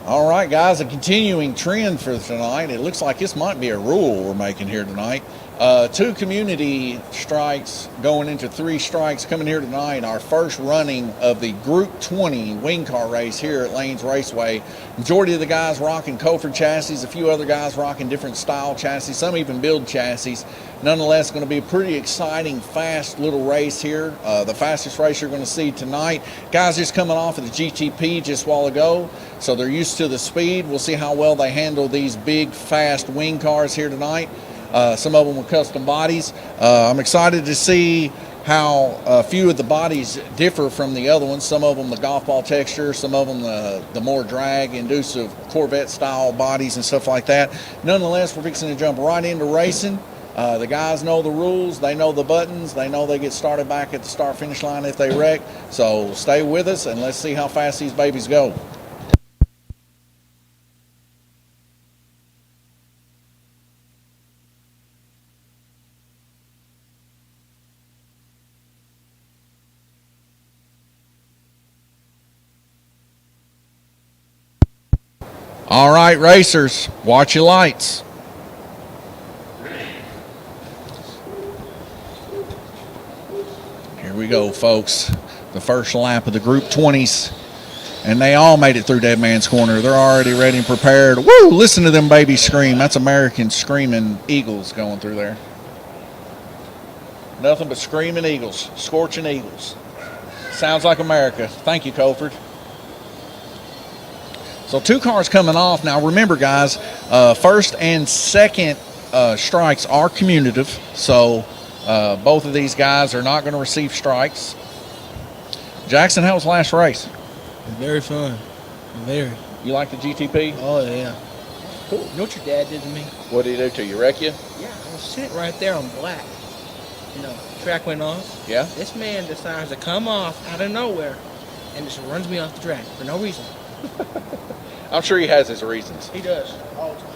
All right, guys, a continuing trend for tonight. It looks like this might be a rule we're making here tonight. 2 community strikes going into 3 strikes coming here tonight. Our first running of the Group 20 wing car race here at Lanes Raceway. Majority of the guys rocking Cofer chassis, a few other guys rocking different style chassis, some even build chassis. Nonetheless, going to be a pretty exciting, fast little race here. The fastest race you're going to see tonight. Guys just coming off of the GTP just a while ago, so they're used to the speed. We'll see how well they handle these big, fast wing cars here tonight. Some of them with custom bodies. I'm excited to see how a few of the bodies differ from the other ones. Some of them the golf ball texture, some of them the more drag-inducive Corvette-style bodies and stuff like that. Nonetheless, we're fixing to jump right into racing. The guys know the rules, they know the buttons, they know they get started back at the start-finish line if they wreck. So stay with us and let's see how fast these babies go. All right, racers, watch your lights. Here we go, folks. The first lap of the Group 20s. And they all made it through Dead Man's Corner. They're already ready and prepared. Woo! Listen to them babies scream. That's American screaming eagles going through there. Nothing but screaming eagles, scorching eagles. Sounds like America. Thank you, Colford. So 2 cars coming off. Now remember, guys, first and second strikes are commutative. So both of these guys are not going to receive strikes. Jackson, how was the last race? Very fun. Very. You like the GTP? Oh, yeah. Cool. You know what your dad did to me? What did he do to you? Wreck you? Yeah, I was sitting right there on black. You know, track went off. Yeah? This man decides to come off out of nowhere and just runs me off the track for no reason. I'm sure he has his reasons. He does. All the time.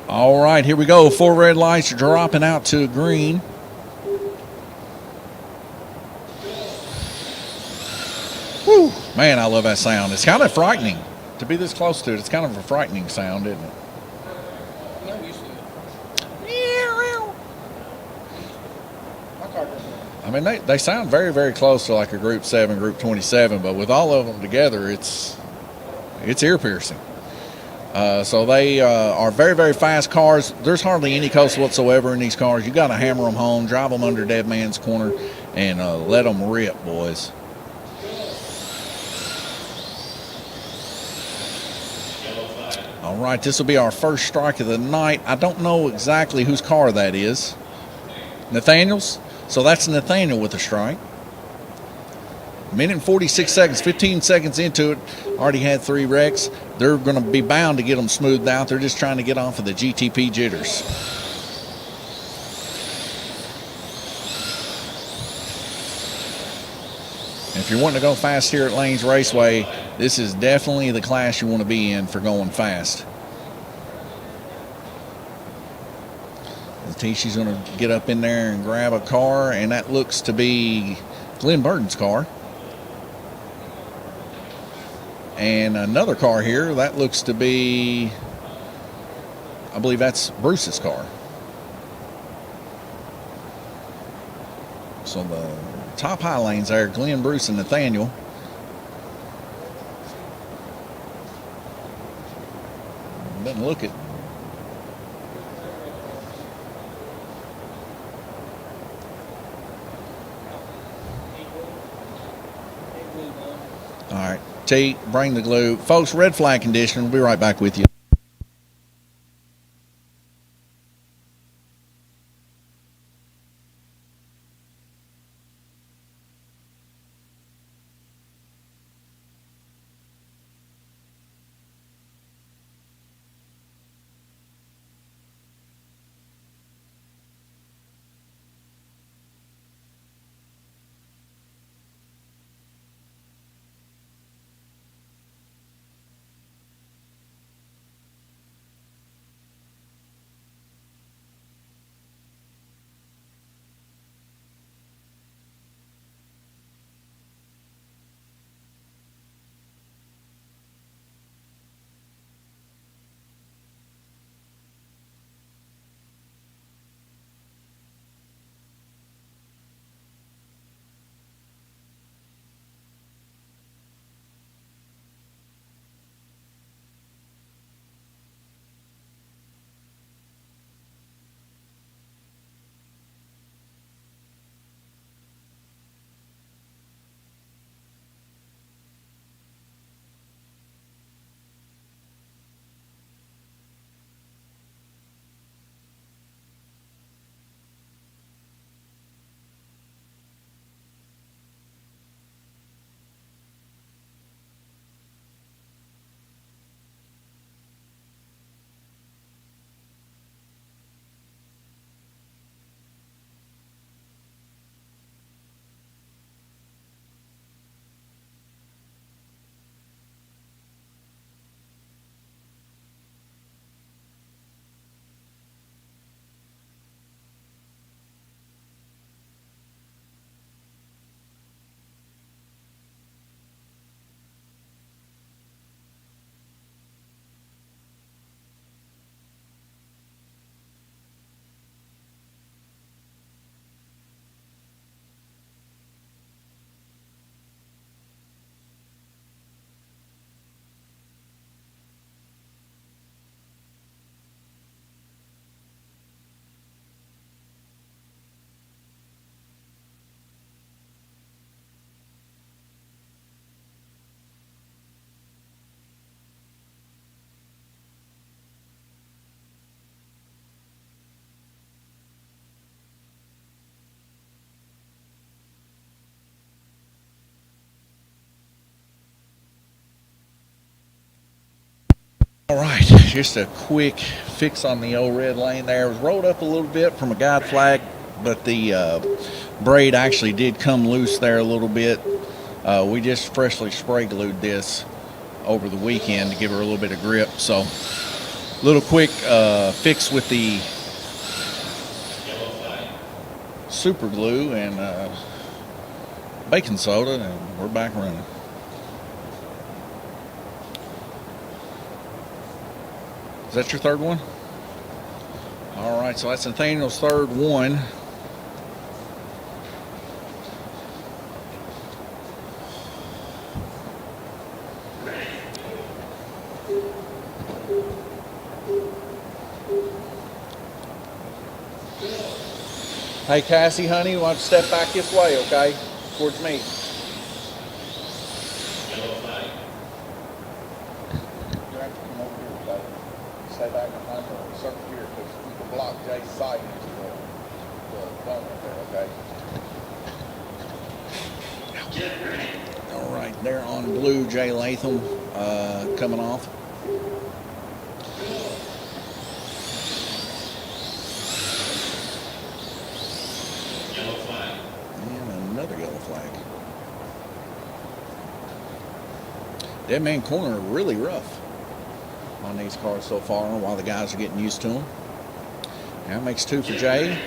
All right, here we go. 4 red lights dropping out to green. Whew. Man, I love that sound. It's kind of frightening to be this close to it. It's kind of a frightening sound, isn't it? Yeah, I'm used to it. My car doesn't. I mean, they sound very, very close to like a Group 7, Group 27, but with all of them together, it's ear-piercing. So they are very, very fast cars. There's hardly any coast whatsoever in these cars. You got to hammer them home, drive them under Dead Man's Corner, and let them rip, boys. All right, this will be our first strike of the night. I don't know exactly whose car that is. Nathaniel's? So that's Nathaniel with a strike. Minute and 46 seconds, 15 seconds into it. Already had 3 wrecks. They're going to be bound to get them smoothed out. They're just trying to get off of the GTP jitters. If you're wanting to go fast here at Lanes Raceway, this is definitely the class you want to be in for going fast. She's going to get up in there and grab a car, and that looks to be Glenn Burton's car. And another car here, that looks to be, I believe that's Bruce's car. So the top high lanes there, Glenn, Bruce, and Nathaniel. Doesn't look it. All right, T, bring the glue. Folks, red flag condition. We'll be right back with you. All right, just a quick fix on the old red lane there. It was rolled up a little bit from a guide flag, but the braid actually did come loose there a little bit. We just freshly spray glued this over the weekend to give her a little bit of grip. So, little quick fix with the super glue and baking soda, and we're back running. Is that your third one? All right, so that's Nathaniel's third one. Hey, Cassie, honey, you want to step back this way, okay? Towards me. Stay back behind the circle here because we can block Jay's sight into the donut there, okay? All right, there on blue, Jay Latham coming off. Yellow flag. And another yellow flag. Dead man corner really rough on these cars so far while the guys are getting used to them. That makes 2 for Jay.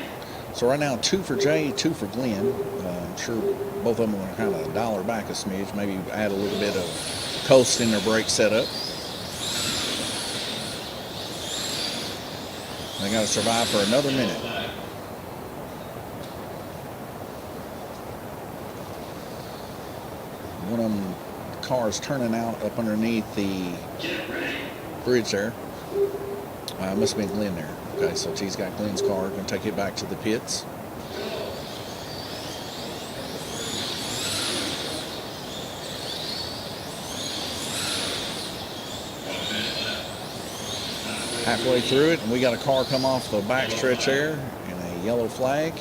So right now 2 for Jay, 2 for Glenn. I'm sure both of them are kind of dial her back a smidge, maybe add a little bit of coast in their brake setup. They got to survive for another minute. One of them cars turning out up underneath the bridge there. Must have been Glenn there. Okay, so he's got Glenn's car. Going to take it back to the pits. Halfway through it, and we got a car come off the back stretch there and a yellow flag.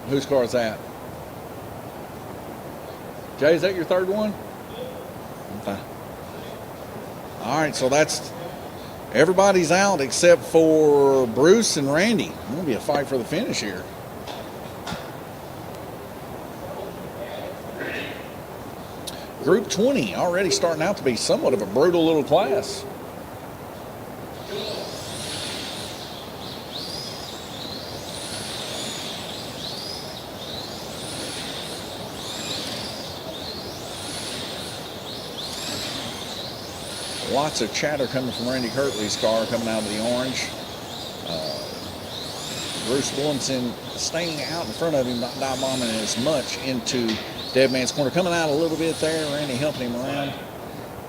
Whose car is that? Jay, is that your third one? Okay. All right, so that's everybody's out except for Bruce and Randy. It's going to be a fight for the finish here. Group 20 already starting out to be somewhat of a brutal little class. Lots of chatter coming from Randy Kirtley's car coming out of the orange. Bruce Williamson staying out in front of him, not dive bombing as much into Dead Man's corner. Coming out a little bit there, Randy helping him around.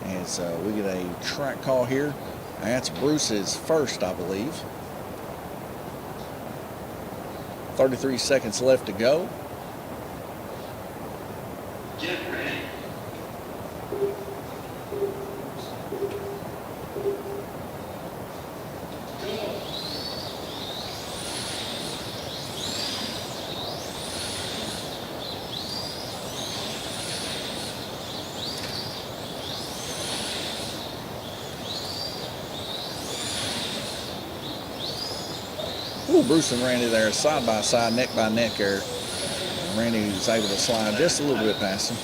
And so we get a track call here. That's Bruce's first, I believe. 33 seconds left to go. Get ready. Ooh, Bruce and Randy there side by side, neck by neck there. Randy was able to slide just a little bit past him.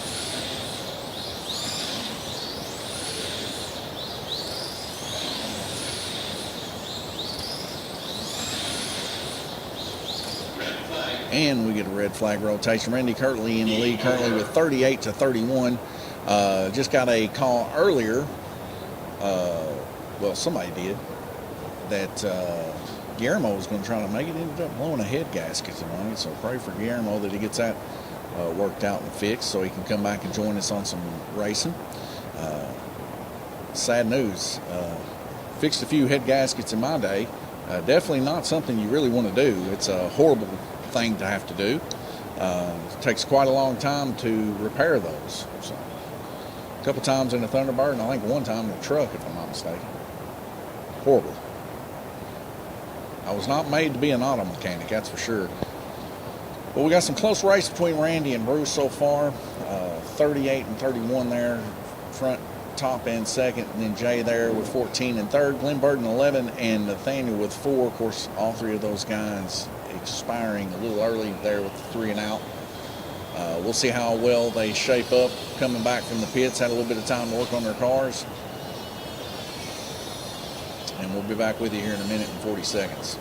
And we get a red flag rotation. Randy Kirtley in the lead currently with 38 to 31. Just got a call earlier. Well, somebody did. That Guillermo was going to try to make it. Ended up blowing a head gasket tonight. So pray for Guillermo that he gets that worked out and fixed so he can come back and join us on some racing. Sad news. Fixed a few head gaskets in my day. Definitely not something you really want to do. It's a horrible thing to have to do. It takes quite a long time to repair those. So, a couple times in a Thunderbird, and I think one time in a truck, if I'm not mistaken. Horrible. I was not made to be an auto mechanic, that's for sure. Well, we got some close race between Randy and Bruce so far. 38 and 31 there, front, top, and second. And then Jay there with 14 and third. Glenn Burton 11 and Nathaniel with 4. Of course, all three of those guys expiring a little early there with the 3 and out. We'll see how well they shape up coming back from the pits. Had a little bit of time to work on their cars. And we'll be back with you here in a minute and 40 seconds.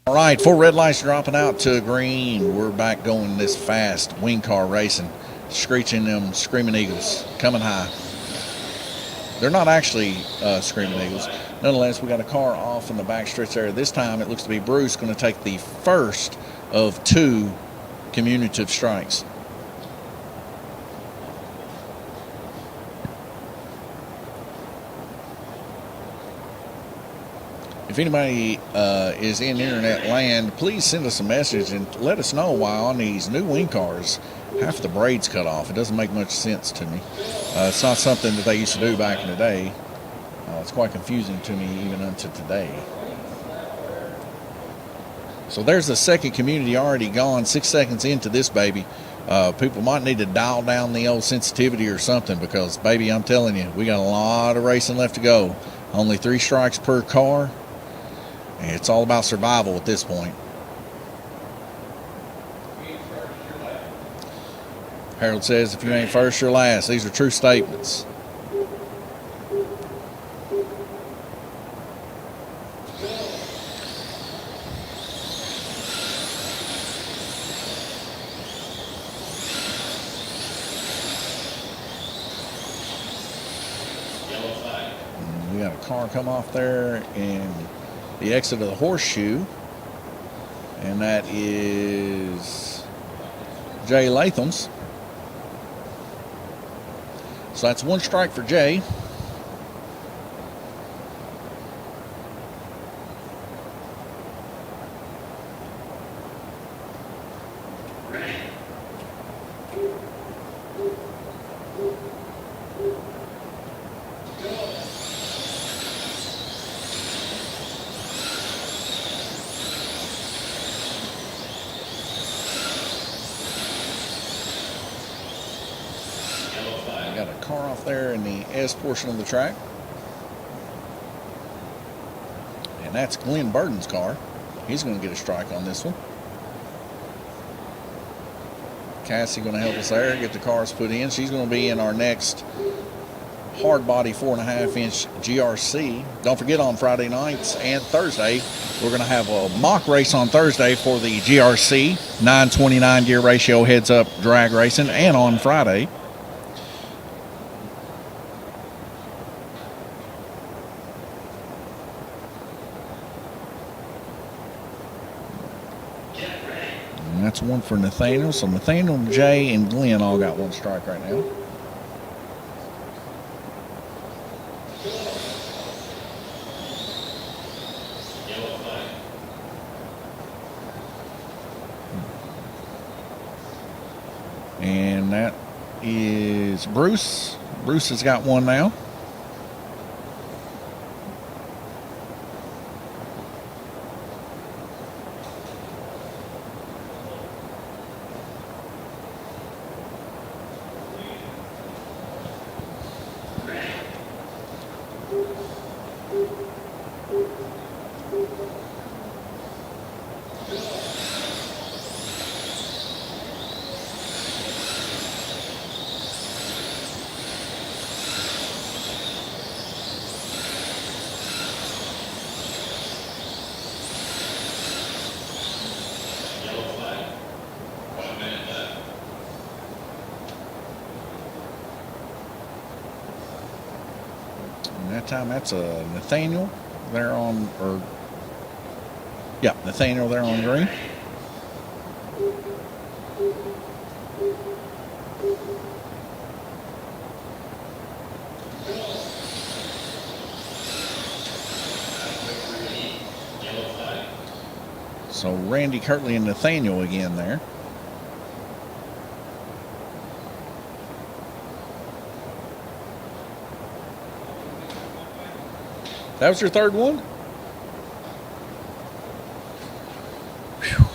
All right, 4 red lights dropping out to green. We're back going this fast. Wing car racing, screeching them Screaming Eagles, coming high. They're not actually Screaming Eagles. Nonetheless, we got a car off in the back stretch there. This time it looks to be Bruce going to take the first of 2 commutative strikes. If anybody is in internet land, please send us a message and let us know why on these new wing cars half the braids cut off. It doesn't make much sense to me. It's not something that they used to do back in the day. It's quite confusing to me even unto today. So there's the second community already gone, 6 seconds into this baby. People might need to dial down the old sensitivity or something because, baby, I'm telling you, we got a lot of racing left to go. Only 3 strikes per car. It's all about survival at this point. Harold says, if you ain't first, you're last. These are true statements. We got a car come off there in the exit of the horseshoe, and that is Jay Latham's. So that's 1 strike for Jay. Got a car off there in the S portion of the track. And that's Glenn Burton's car. He's going to get a strike on this one. Cassie going to help us there, get the cars put in. She's going to be in our next hard body 4.5-inch GRC. Don't forget, on Friday nights and Thursday, we're going to have a mock race on Thursday for the GRC 929 gear ratio heads up drag racing, and on Friday that's one for Nathaniel. So Nathaniel, Jay, and Glenn all got one strike right now. And that is Bruce. Bruce has got one now. That time that's a Nathaniel there on, or yeah, Nathaniel there on green. So Randy Kirtley and Nathaniel again there. That was your third one? Whew.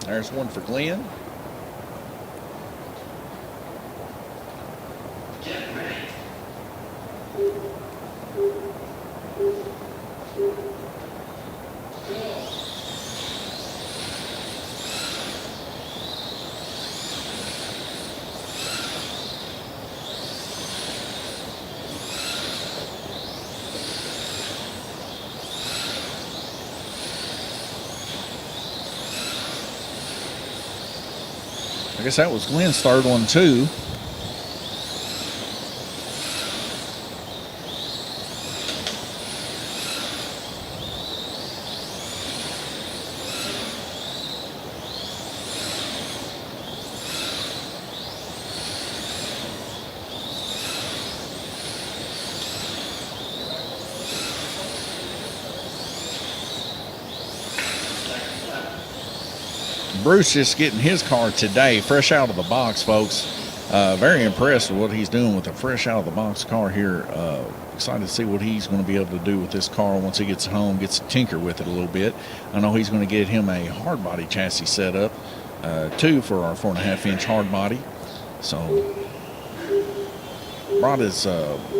There's one for Glenn. I guess that was Glenn's third one too. Bruce just getting his car today, fresh out of the box, folks. Very impressed with what he's doing with a fresh out of the box car here. Excited to see what he's going to be able to do with this car once he gets home, gets to tinker with it a little bit. I know he's going to get him a hard body chassis set up, too, for our 4.5-inch hard body. So brought his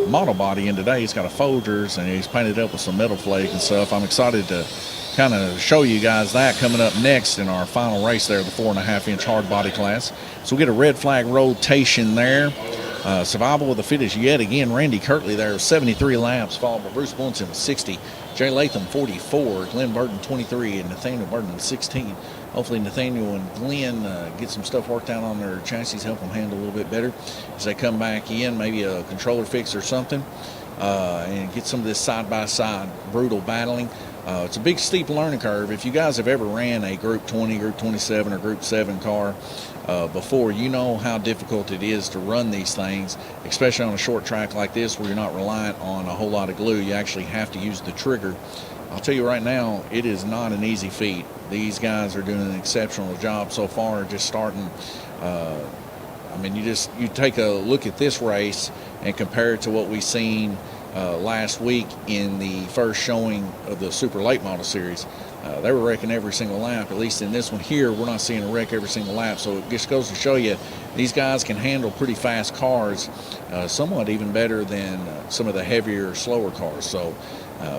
model body in today. He's got a Folgers and he's painted up with some metal flake and stuff. I'm excited to kind of show you guys that coming up next in our final race there, the 4.5-inch hard body class. So we get a red flag rotation there. Survival with the finish yet again. Randy Kirtley there, 73 laps, followed by Bruce Bunson with 60. Jay Latham, 44. Glenn Burton, 23. And Nathaniel Burton, 16. Hopefully Nathaniel and Glenn get some stuff worked out on their chassis, help them handle a little bit better as they come back in, maybe a controller fix or something, and get some of this side-by-side brutal battling. It's a big, steep learning curve. If you guys have ever ran a Group 20, Group 27, or Group 7 car before, you know how difficult it is to run these things, especially on a short track like this where you're not reliant on a whole lot of glue. You actually have to use the trigger. I'll tell you right now, it is not an easy feat. These guys are doing an exceptional job so far, just starting. I mean, you take a look at this race and compare it to what we've seen last week in the first showing of the Super Late Model Series. They were wrecking every single lap. At least in this one here, we're not seeing a wreck every single lap. So it just goes to show you these guys can handle pretty fast cars, somewhat even better than some of the heavier, slower cars. So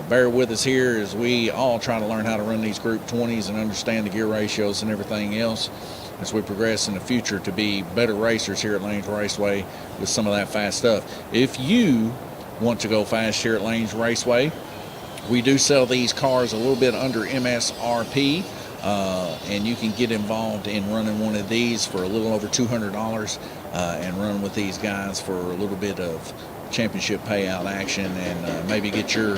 bear with us here as we all try to learn how to run these Group 20s and understand the gear ratios and everything else as we progress in the future to be better racers here at Lanes Raceway with some of that fast stuff. If you want to go fast here at Lanes Raceway, we do sell these cars a little bit under MSRP. and you can get involved in running one of these for a little over $200 and run with these guys for a little bit of championship payout action, and maybe get your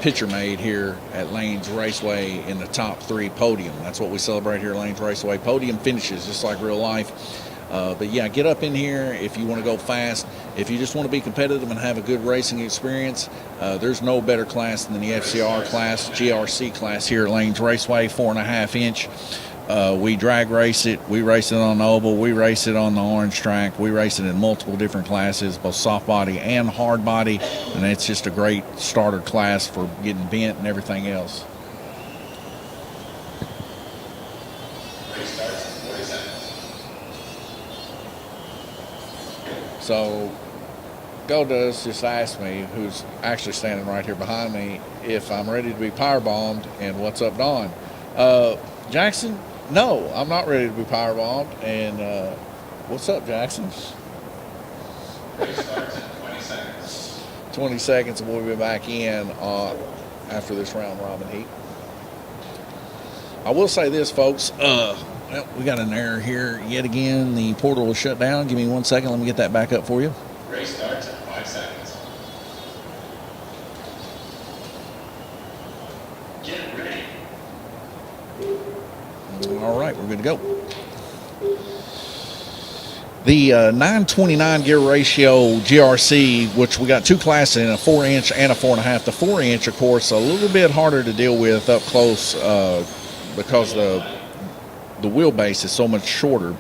picture made here at Lanes Raceway in the top 3 podium. That's what we celebrate here at Lanes Raceway. Podium finishes, just like real life. But yeah, get up in here if you want to go fast. If you just want to be competitive and have a good racing experience, there's no better class than the FCR class, GRC class here at Lanes Raceway, 4.5 inch. We drag race it. We race it on the oval. We race it on the orange track. We race it in multiple different classes, both soft body and hard body. And it's just a great starter class for getting bent and everything else. So Goldust just asked me, who's actually standing right here behind me, if I'm ready to be power bombed and what's up, Don. Jackson, no, I'm not ready to be power bombed. And what's up, Jackson? Race starts in 20 seconds. 20 seconds, and we'll be back in after this round robin heat. I will say this, folks. Well, we got an error here yet again. The portal was shut down. Give me 1 second. Let me get that back up for you. Race starts in 5 seconds. Get ready. All right, we're good to go. The 929 gear ratio GRC, which we got 2 classes in, a 4-inch and a 4.5. The 4-inch, of course, a little bit harder to deal with up close because the wheelbase is so much shorter.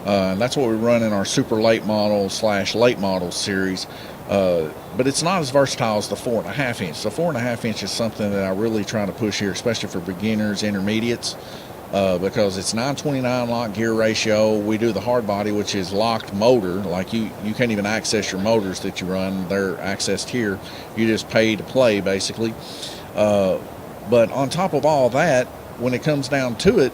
That's what we run in our super late model / late model series. But it's not as versatile as the 4.5 inch. The 4.5 inch is something that I really try to push here, especially for beginners, intermediates, because it's 929 lock gear ratio. We do the hard body, which is locked motor. Like you can't even access your motors that you run. They're accessed here. You just pay to play, basically. But on top of all that, when it comes down to it,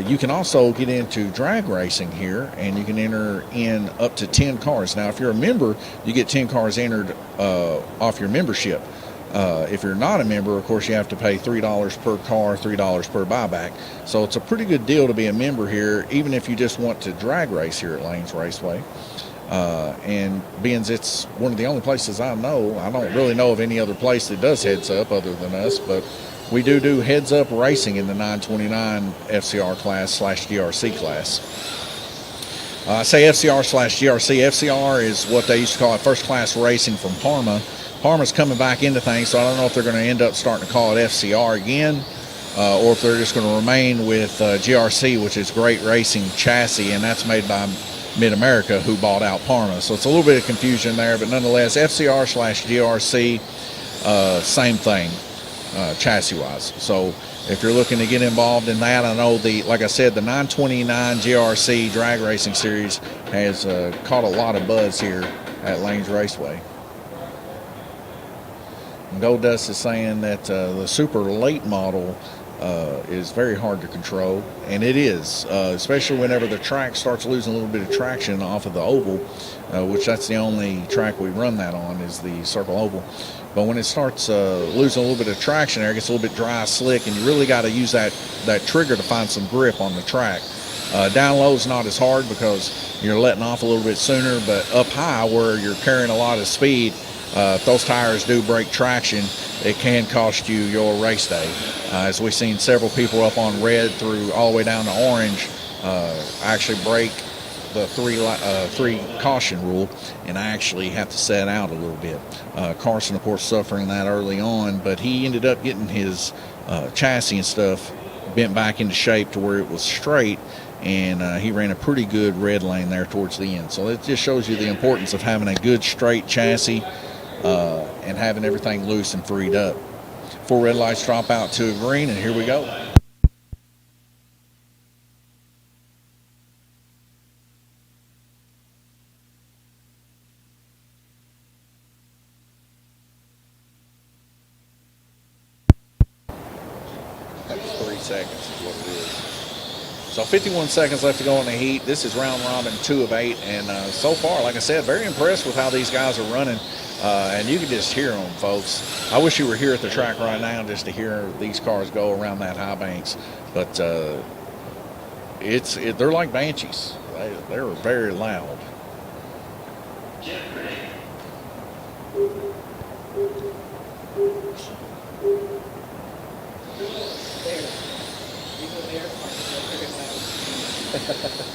you can also get into drag racing here, and you can enter in up to 10 cars. Now, if you're a member, you get 10 cars entered off your membership. If you're not a member, of course, you have to pay $3 per car, $3 per buyback. So it's a pretty good deal to be a member here, even if you just want to drag race here at Lanes Raceway. And being it's one of the only places I know, I don't really know of any other place that does heads up other than us, but we do heads up racing in the 929 FCR class / GRC class. I say FCR / GRC. FCR is what they used to call it, first class racing from Parma. Parma's coming back into things, so I don't know if they're going to end up starting to call it FCR again, or if they're just going to remain with GRC, which is Great Racing Chassis, and that's made by Mid-America, who bought out Parma. So it's a little bit of confusion there, but nonetheless, FCR / GRC, same thing. Chassis-wise. So if you're looking to get involved in that, I know like I said, the 929 GRC drag racing series has caught a lot of buzz here at Lanes Raceway. And Goldust is saying that the super late model is very hard to control, and it is, especially whenever the track starts losing a little bit of traction off of the oval, which that's the only track we run that on, is the circle oval. But when it starts losing a little bit of traction there, it gets a little bit dry, slick, and you really got to use that trigger to find some grip on the track. Down low is not as hard because you're letting off a little bit sooner, but up high where you're carrying a lot of speed, if those tires do break traction, it can cost you your race day. As we've seen several people up on red through all the way down to orange actually break the three caution rule and I actually have to set out a little bit. Carson, of course, suffering that early on, but he ended up getting his chassis and stuff bent back into shape to where it was straight, and he ran a pretty good red lane there towards the end. So it just shows you the importance of having a good straight chassis and having everything loose and freed up. 4 red lights drop out to a green, and here we go. That was 3 seconds is what it is. So 51 seconds left to go in the heat. This is round robin 2 of 8, and so far, like I said, very impressed with how these guys are running. and you can just hear them, folks. I wish you were here at the track right now just to hear these cars go around that high banks. But they're like banshees. They're very loud. Get ready. There. You go there. I'll go there.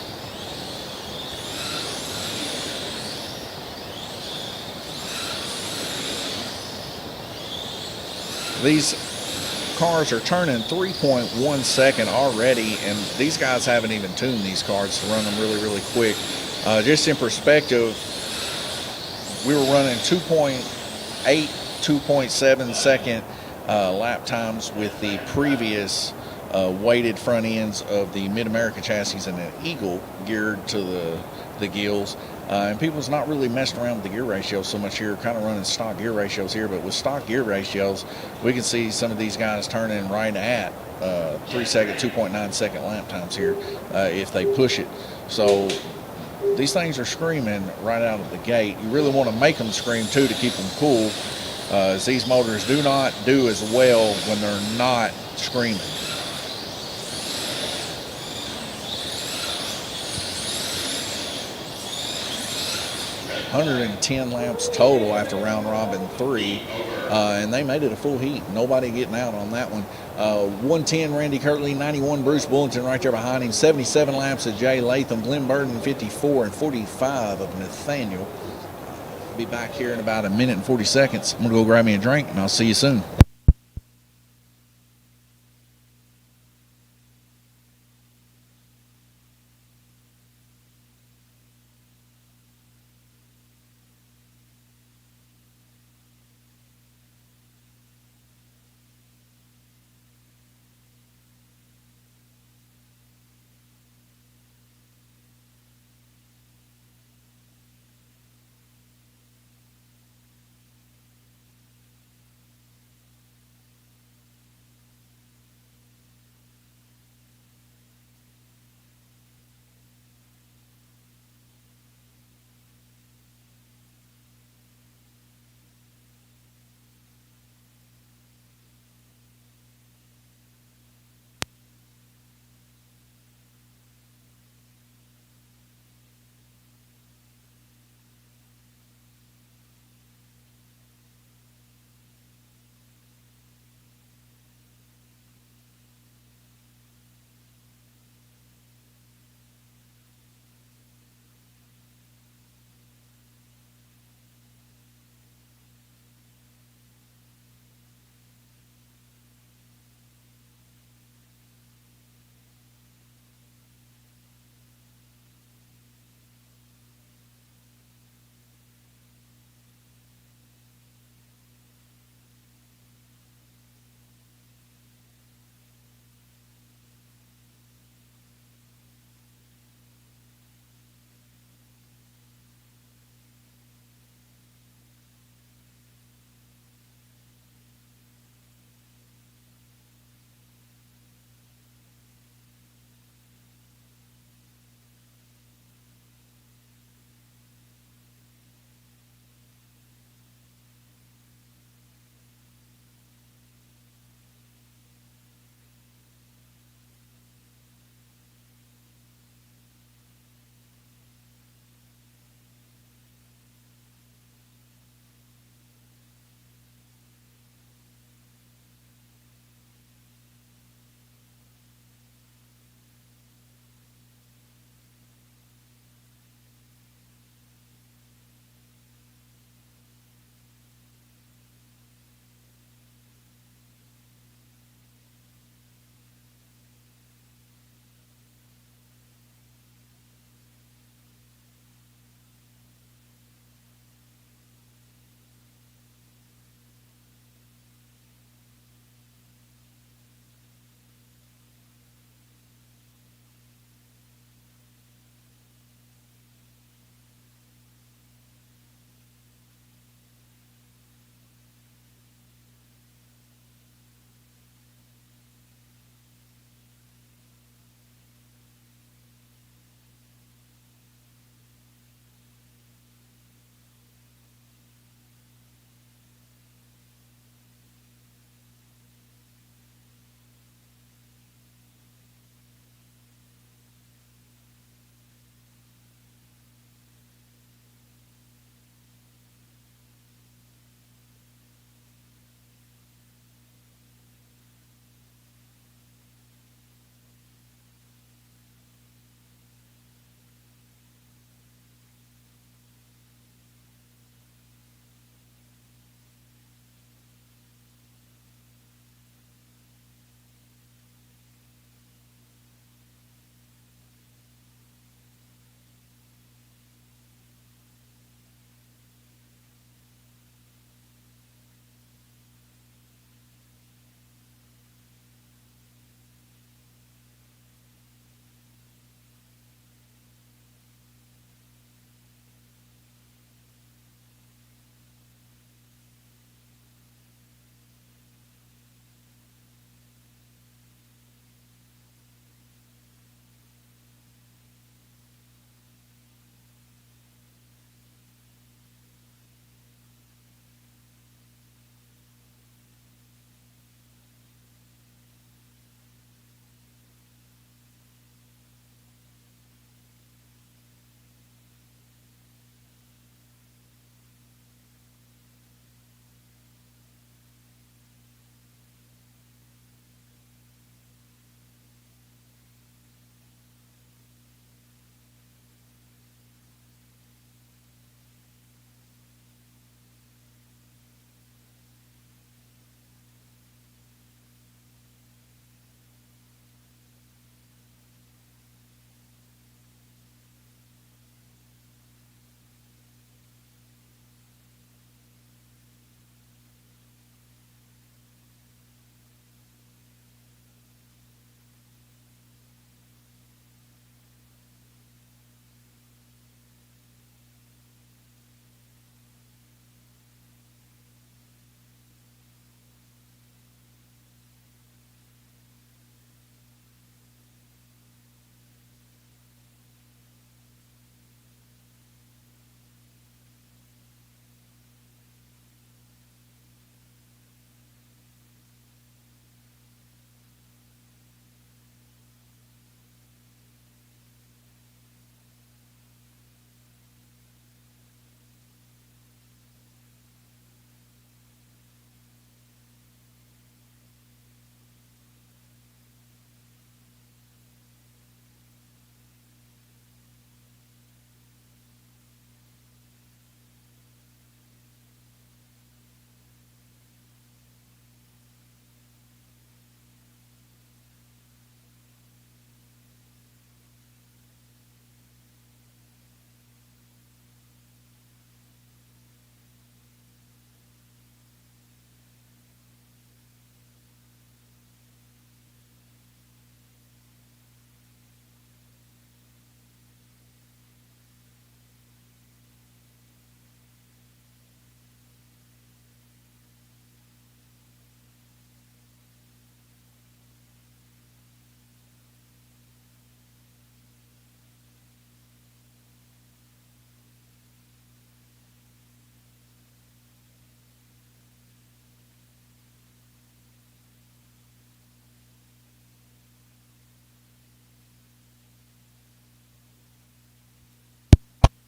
These cars are turning 3.1 second already, and these guys haven't even tuned these cars to run them really, really quick. Just in perspective, we were running 2.8, 2.7 second lap times with the previous weighted front ends of the Mid-America chassis and an Eagle geared to the gills. And people's not really messing around with the gear ratios so much here, kind of running stock gear ratios here. But with stock gear ratios, we can see some of these guys turning right at 3 second, 2.9 second lap times here if they push it. So these things are screaming right out of the gate. You really want to make them scream too to keep them cool, as these motors do not do as well when they're not screaming. 110 laps total after round robin 3, and they made it a full heat. Nobody getting out on that one. 110 Randy Kirtley, 91 Bruce Bullington right there behind him, 77 laps of Jay Latham, Glenn Burden 54, and 45 of Nathaniel. Be back here in about a minute and 40 seconds. I'm gonna go grab me a drink, and I'll see you soon.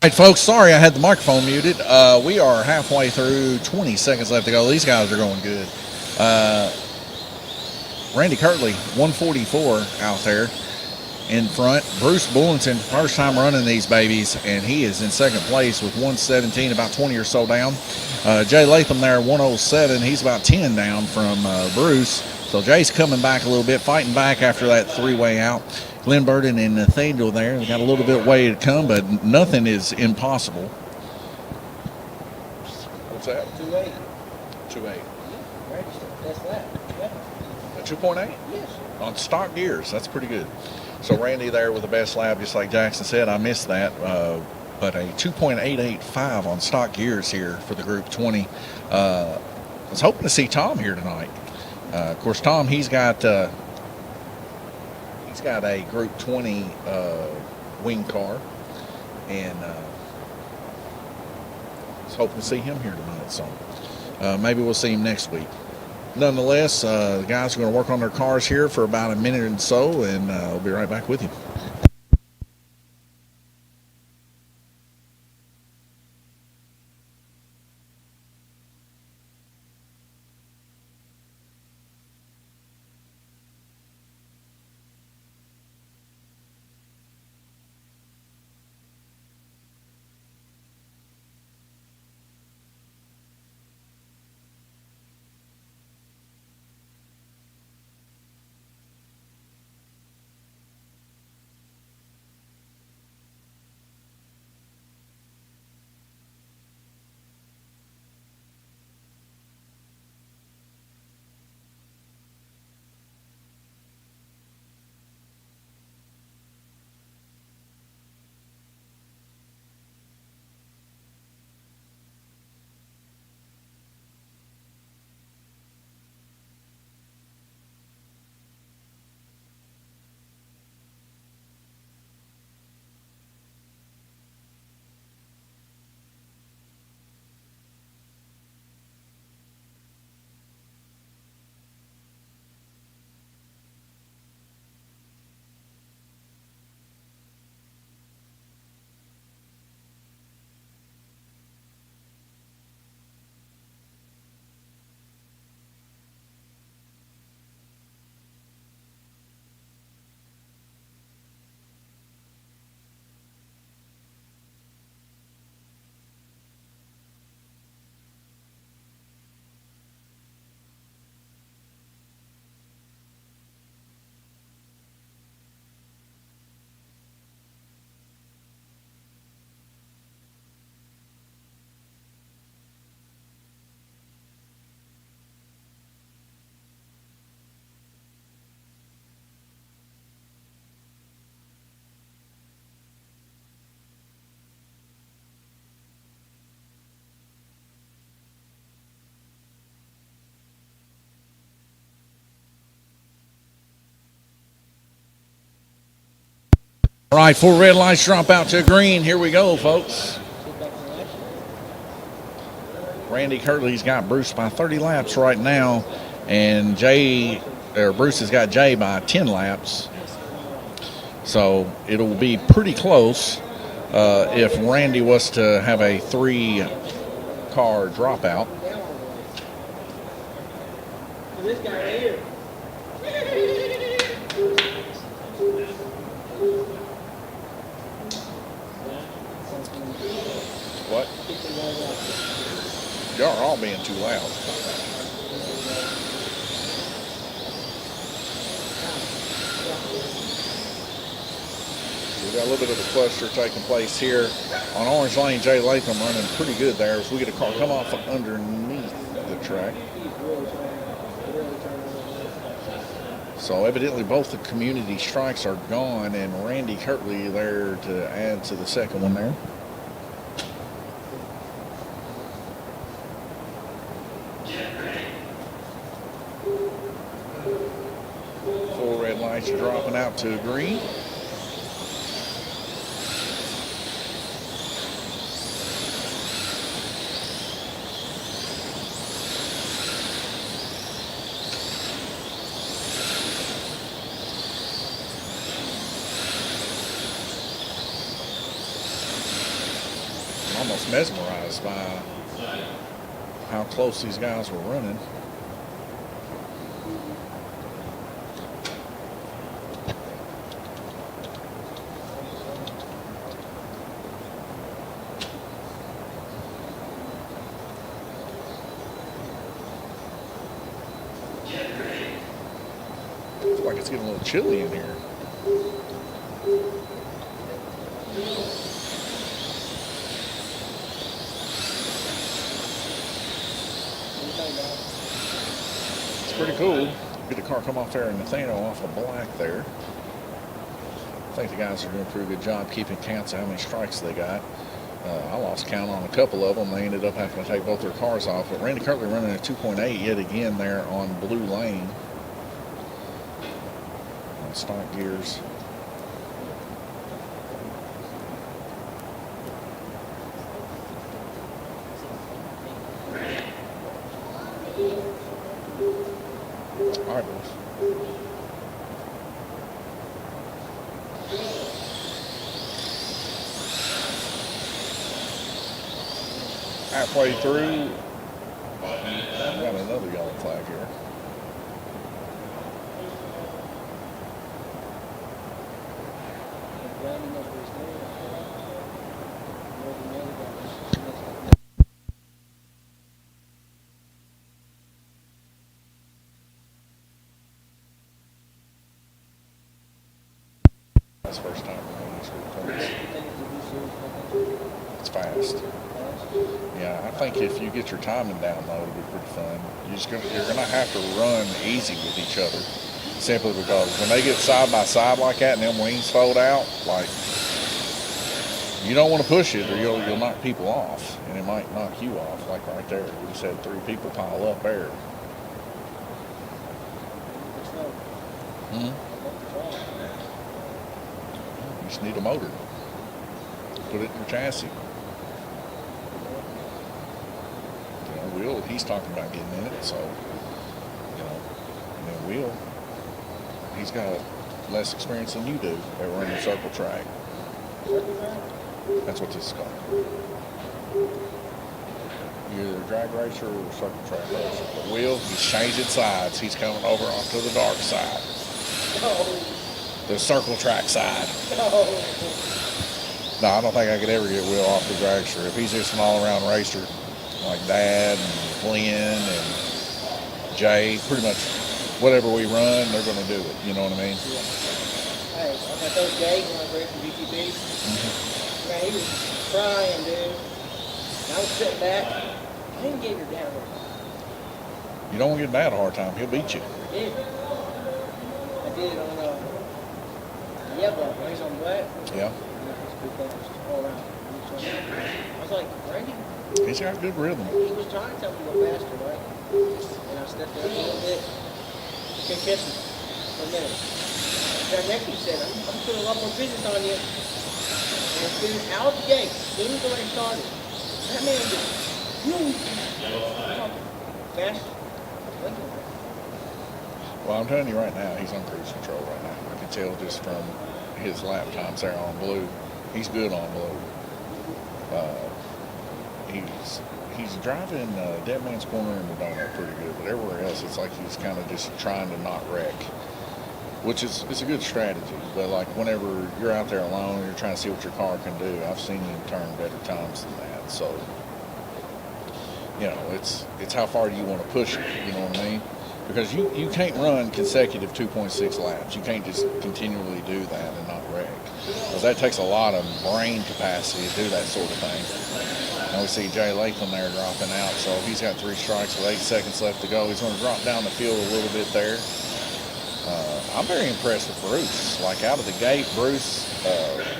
All right, folks, sorry I had the microphone muted. We are halfway through, 20 seconds left to go. These guys are going good. Randy Kirtley, 144 out there in front. Bruce Bullington, first time running these babies, and he is in second place with 117, about 20 or so down. Jay Latham there, 107. He's about 10 down from Bruce. So Jay's coming back a little bit, fighting back after that three-way out. Glenn Burden and Nathaniel there. They got a little bit way to come, but nothing is impossible. What's that? 2.8. 2.8. That's that. A 2.8? Yes. On stock gears. That's pretty good. So Randy there with the best lap, just like Jackson said. I missed that. But a 2.885 on stock gears here for the Group 20. I was hoping to see Tom here tonight. Of course, Tom, he's got a Group 20 wing car, and I was hoping to see him here tonight. So maybe we'll see him next week. Nonetheless, the guys are going to work on their cars here for about a minute or so, and I'll be right back with you. All right, 4 red lights drop out to green. Here we go, folks. Randy Kirtley's got Bruce by 30 laps right now, and Bruce has got Jay by 10 laps. So it'll be pretty close if Randy was to have a 3-car dropout. This guy right here. What? Y'all are all being too loud. We've got a little bit of a cluster taking place here on Orange Lane. Jay Latham running pretty good there as we get a car come off underneath the track. So evidently both the community strikes are gone, and Randy Kirtley there to add to the second one there. Lights are dropping out to green. almost mesmerized by how close these guys were running. Looks like it's getting a little chilly in here. It's pretty cool. Get the car come off there and Nathaniel off of black there. I think the guys are doing a pretty good job keeping counts of how many strikes they got. I lost count on a couple of them. They ended up having to take both their cars off. But Randy Kirkley running a 2.8 yet again there on blue lane. On stock gears. All right, boys. Halfway through, we got another yellow flag here. That's the first time we're these group points. It's fast. Yeah, I think if you get your timing down though, it'll be pretty fun. You're gonna have to run easy with each other, simply because when they get side by side like that and them wings fold out, like you don't want to push it or you'll knock people off, and it might knock you off. Like right there, we just had 3 people pile up there. You just need a motor. Put it in your chassis. Will, he's talking about getting in it, so, you know, and then Will, he's got less experience than you do at running a circle track. That's what this is called. You're either a drag racer or a circle track racer. But Will, he's changing sides. He's coming over onto the dark side. The circle track side. No, I don't think I could ever get Will off the dragster. If he's just an all-around racer, like Dad and Glenn and Jay, pretty much whatever we run, they're going to do it. You know what I mean? Yeah. Hey, I got those Jay when I was racing GTP. Man, he was crying, dude. And I was sitting back. I didn't give her down. You don't want to give Dad a hard time. He'll beat you. I did. I did on yellow. He's on black. Yeah. All around. I was like, Randy? He's got good rhythm. He was trying to tell me to go faster, right? And I stepped up a little bit. He couldn't catch me for a minute. That nephew said, I'm putting a lot more business on you. And as soon as out the gate, as soon as I started, that man just, fast. Well, I'm telling you right now, he's on cruise control right now. I can tell just from his lap times there on blue. He's good on blue. He's driving Dead Man's Corner in the donut pretty good, but everywhere else it's like he's kind of just trying to not wreck, which is it's a good strategy. But like whenever you're out there alone and you're trying to see what your car can do, I've seen him turn better times than that. So you know, it's how far do you want to push it? You know what I mean? Because you can't run consecutive 2.6 laps. You can't just continually do that and not wreck, because that takes a lot of brain capacity to do that sort of thing. And we see Jay Latham there dropping out, so he's got 3 strikes with 8 seconds left to go. He's going to drop down the field a little bit there. I'm very impressed with Bruce. Like out of the gate, Bruce,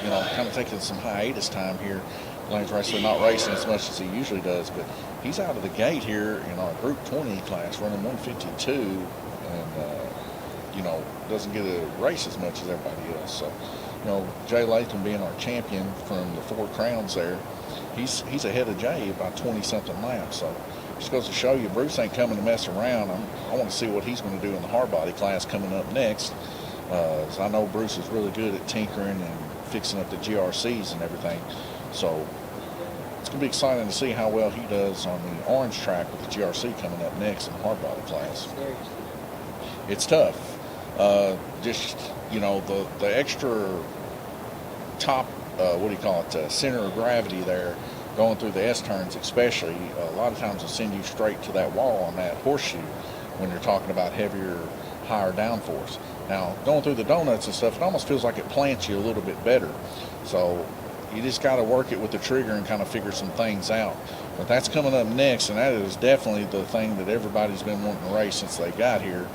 you know, kind of taking some hiatus time here. Lane's Raceway, not racing as much as he usually does, but he's out of the gate here in our Group 20 class running 152, and you know, doesn't get to race as much as everybody else. So, you know, Jay Latham being our champion from the 4 Crowns there, he's ahead of Jay about 20-something laps. So just goes to show you, Bruce ain't coming to mess around. I want to see what he's going to do in the hard body class coming up next. So I know Bruce is really good at tinkering and fixing up the GRCs and everything. So going to be exciting to see how well he does on the orange track with the GRC coming up next in the hard body class. It's tough. Just, you know, the extra top, what do you call it, center of gravity there, going through the S turns especially, a lot of times will send you straight to that wall on that horseshoe when you're talking about heavier, higher downforce. Now, going through the donuts and stuff, it almost feels like it plants you a little bit better. So you just got to work it with the trigger and kind of figure some things out. But that's coming up next, and that is definitely the thing that everybody's been wanting to race since they got here.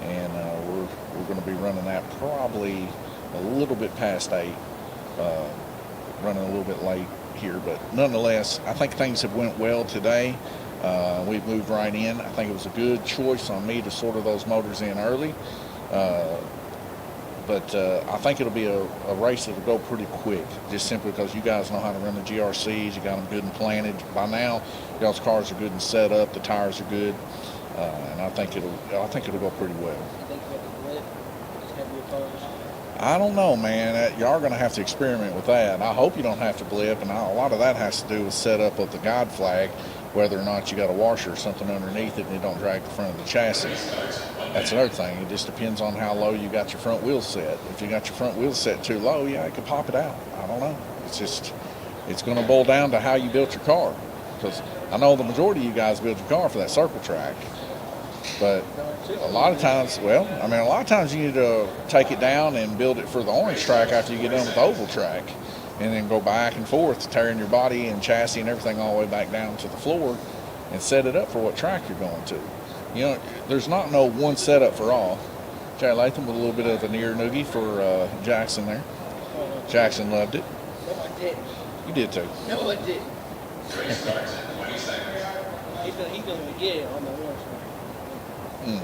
And we're going to be running that probably a little bit past 8, running a little bit late here. But nonetheless, I think things have went well today. We've moved right in. I think it was a good choice on me to sort of those motors in early. But I think it'll be a race that'll go pretty quick, just simply because you guys know how to run the GRCs. You got them good and planted. By now, y'all's cars are good and set up. The tires are good, and I think it'll go pretty well. You think you have to blip? Just have your cars? I don't know, man. Y'all are going to have to experiment with that. I hope you don't have to blip, and a lot of that has to do with setup of the guide flag, whether or not you got a washer or something underneath it and it don't drag the front of the chassis. That's another thing. It just depends on how low you got your front wheels set. If you got your front wheels set too low, yeah, it could pop it out. I don't know. It's going to boil down to how you built your car. Because I know the majority of you guys build your car for that circle track. But a lot of times, you need to take it down and build it for the orange track after you get done with the oval track. And then go back and forth, tearing your body and chassis and everything all the way back down to the floor and set it up for what track you're going to. You know, there's not no one setup for all. Jay Latham with a little bit of a near noogie for Jackson there. Jackson loved it. No, I didn't. You did too. No, I didn't. He's going to get it on the orange one.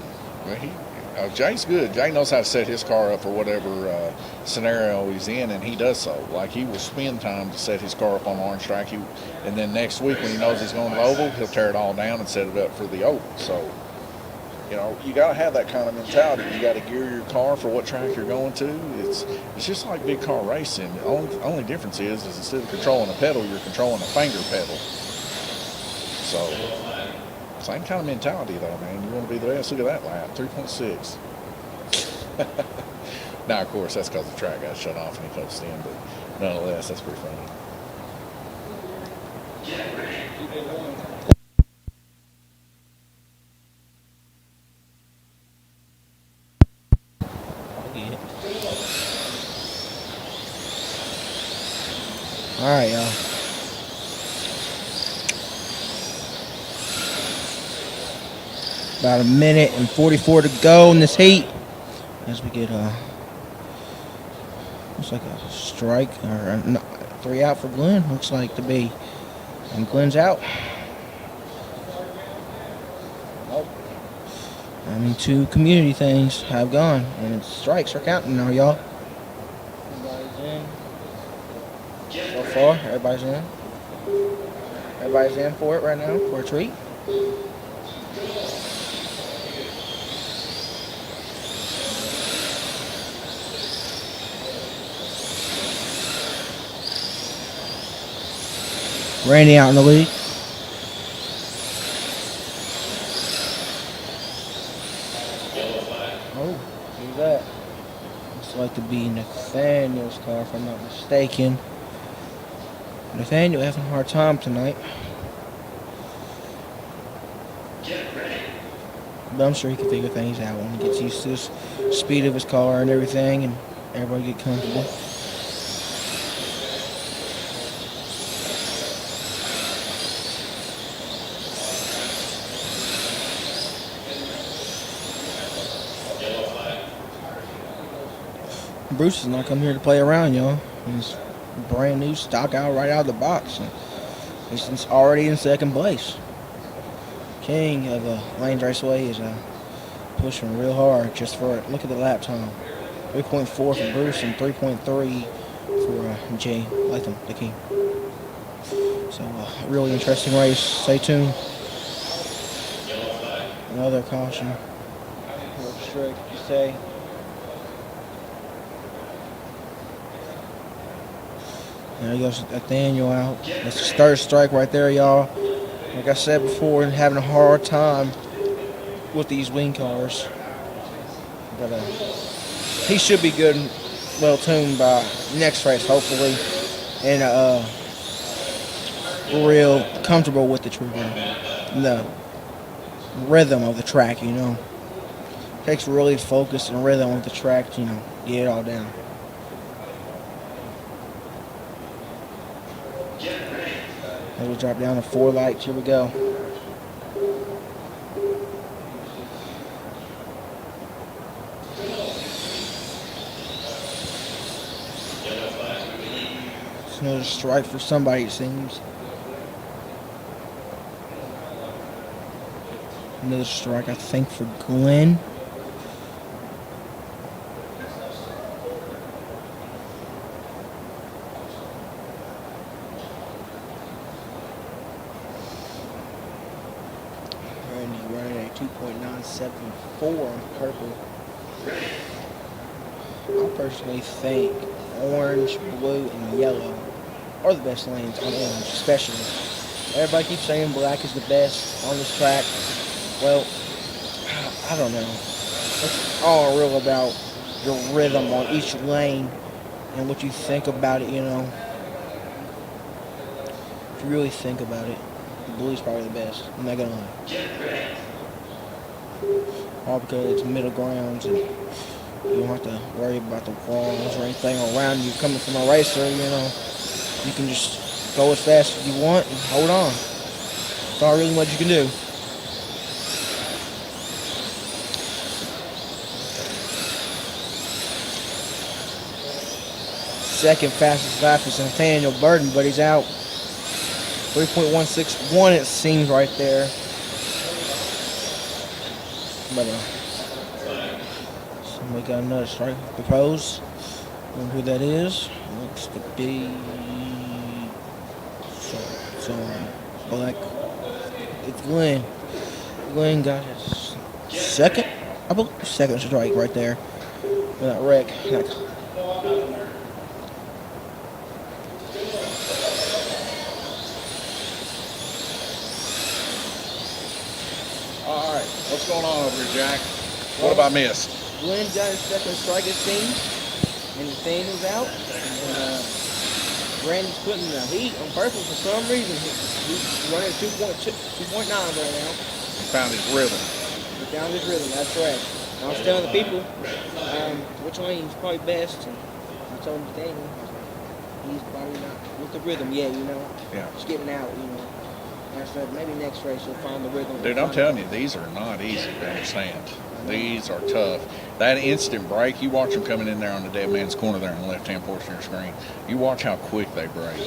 Well, Jay's good. Jay knows how to set his car up for whatever scenario he's in, and he does so. Like, he will spend time to set his car up on the orange track. And then next week, when he knows he's going to the oval, he'll tear it all down and set it up for the oval. So, you know, you got to have that kind of mentality. You got to gear your car for what track you're going to. It's just like big car racing. The only difference is instead of controlling a pedal, you're controlling a finger pedal. So, same kind of mentality, though, man. You want to be the best. Look at that lap, 3.6. Now, of course, that's because the track got shut off and he coasted in, but nonetheless, that's pretty funny. All right, y'all. About 1:44 to go in this heat. As we get looks like a strike or no, 3 out for Glenn. Looks like to be, and Glenn's out. I mean, 2 community things have gone, and strikes are counting now, y'all. Everybody's in. So far, everybody's in. Everybody's in for it right now, for a treat. Randy out in the lead. Oh, who's that? Looks like to be Nathaniel's car, if I'm not mistaken. Nathaniel having a hard time tonight. But I'm sure he can figure things out when he gets used to the speed of his car and everything, and everybody get comfortable. Bruce has not come here to play around, y'all. He's brand new, stock out right out of the box. And he's already in second place. King of Lanes Raceway is pushing real hard just for it. Look at the lap time. 3.4 for Bruce and 3.3 for Jay Latham, the King. So, really interesting race. Stay tuned. Another caution. Real strict, you say. There goes Nathaniel out. That's his third strike right there, y'all. Like I said before, having a hard time with these wing cars. But he should be good and well tuned by next race, hopefully. And real comfortable with the rhythm of the track, you know. Takes really focus and rhythm of the track to, you know, get it all down. And we'll drop down to 4 lights. Here we go. It's another strike for somebody, it seems. Another strike, I think, for Glenn. Randy's running a 2.974 on purple. I personally think orange, blue, and yellow are the best lanes on orange, especially. Everybody keeps saying black is the best on this track. Well, I don't know. It's all real about your rhythm on each lane and what you think about it, you know. If you really think about it, blue's probably the best. I'm not gonna lie. All because it's middle grounds and you don't have to worry about the walls or anything around you. Coming from a racer, you know, you can just go as fast as you want and hold on. That's not really much you can do. Second fastest lap is Nathaniel Burton, but he's out. 3.161 it seems right there. But we got another strike proposed. I wonder who that is. Looks to be so black. It's Glenn. Glenn got his second, I believe, second strike right there. With that wreck. All right, what's going on over here, Jack? What have I missed? Glenn got his second strike, it seems, and Nathaniel's out. And Randy's putting the heat on purple for some reason. He's running 2.9 right now. He found his rhythm. He found his rhythm, that's right. I was telling the people which lane's probably best, and I told Nathaniel he's probably not with the rhythm yet, you know. Yeah. Just getting out, you know. And I said maybe next race he'll find the rhythm. Dude, I'm telling you, these are not easy to understand. These are tough. That instant break, you watch them coming in there on the dead man's corner there on the left-hand portion of your screen. You watch how quick they break.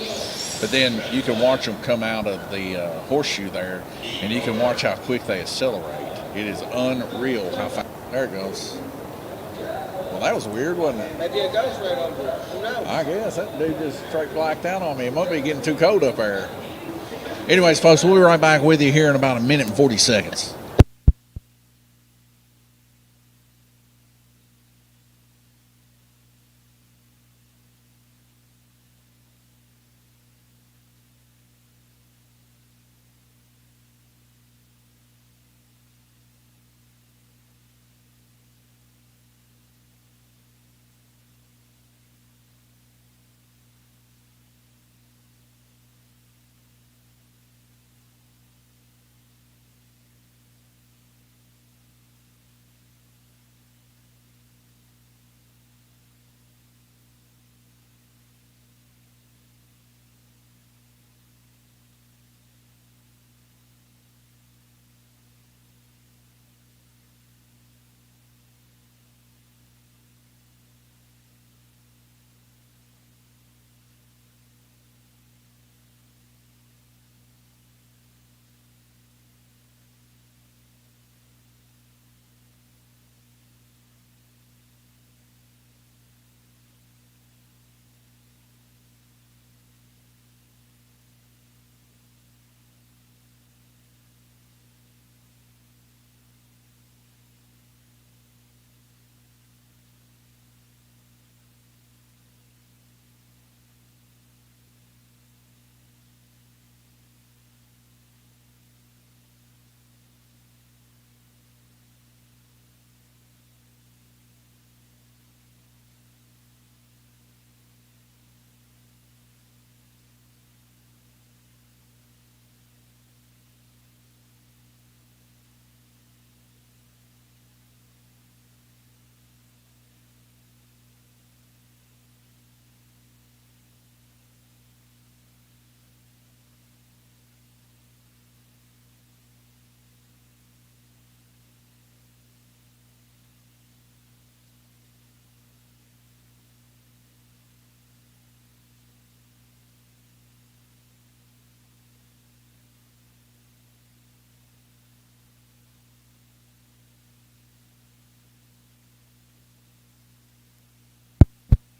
But then you can watch them come out of the horseshoe there, and you can watch how quick they accelerate. It is unreal how fast. There it goes. Well, that was weird, wasn't it? Maybe a ghost right over it. Who knows? I guess that dude just straight blacked out on me. It must be getting too cold up there. Anyways, folks, we'll be right back with you here in about a minute and 40 seconds.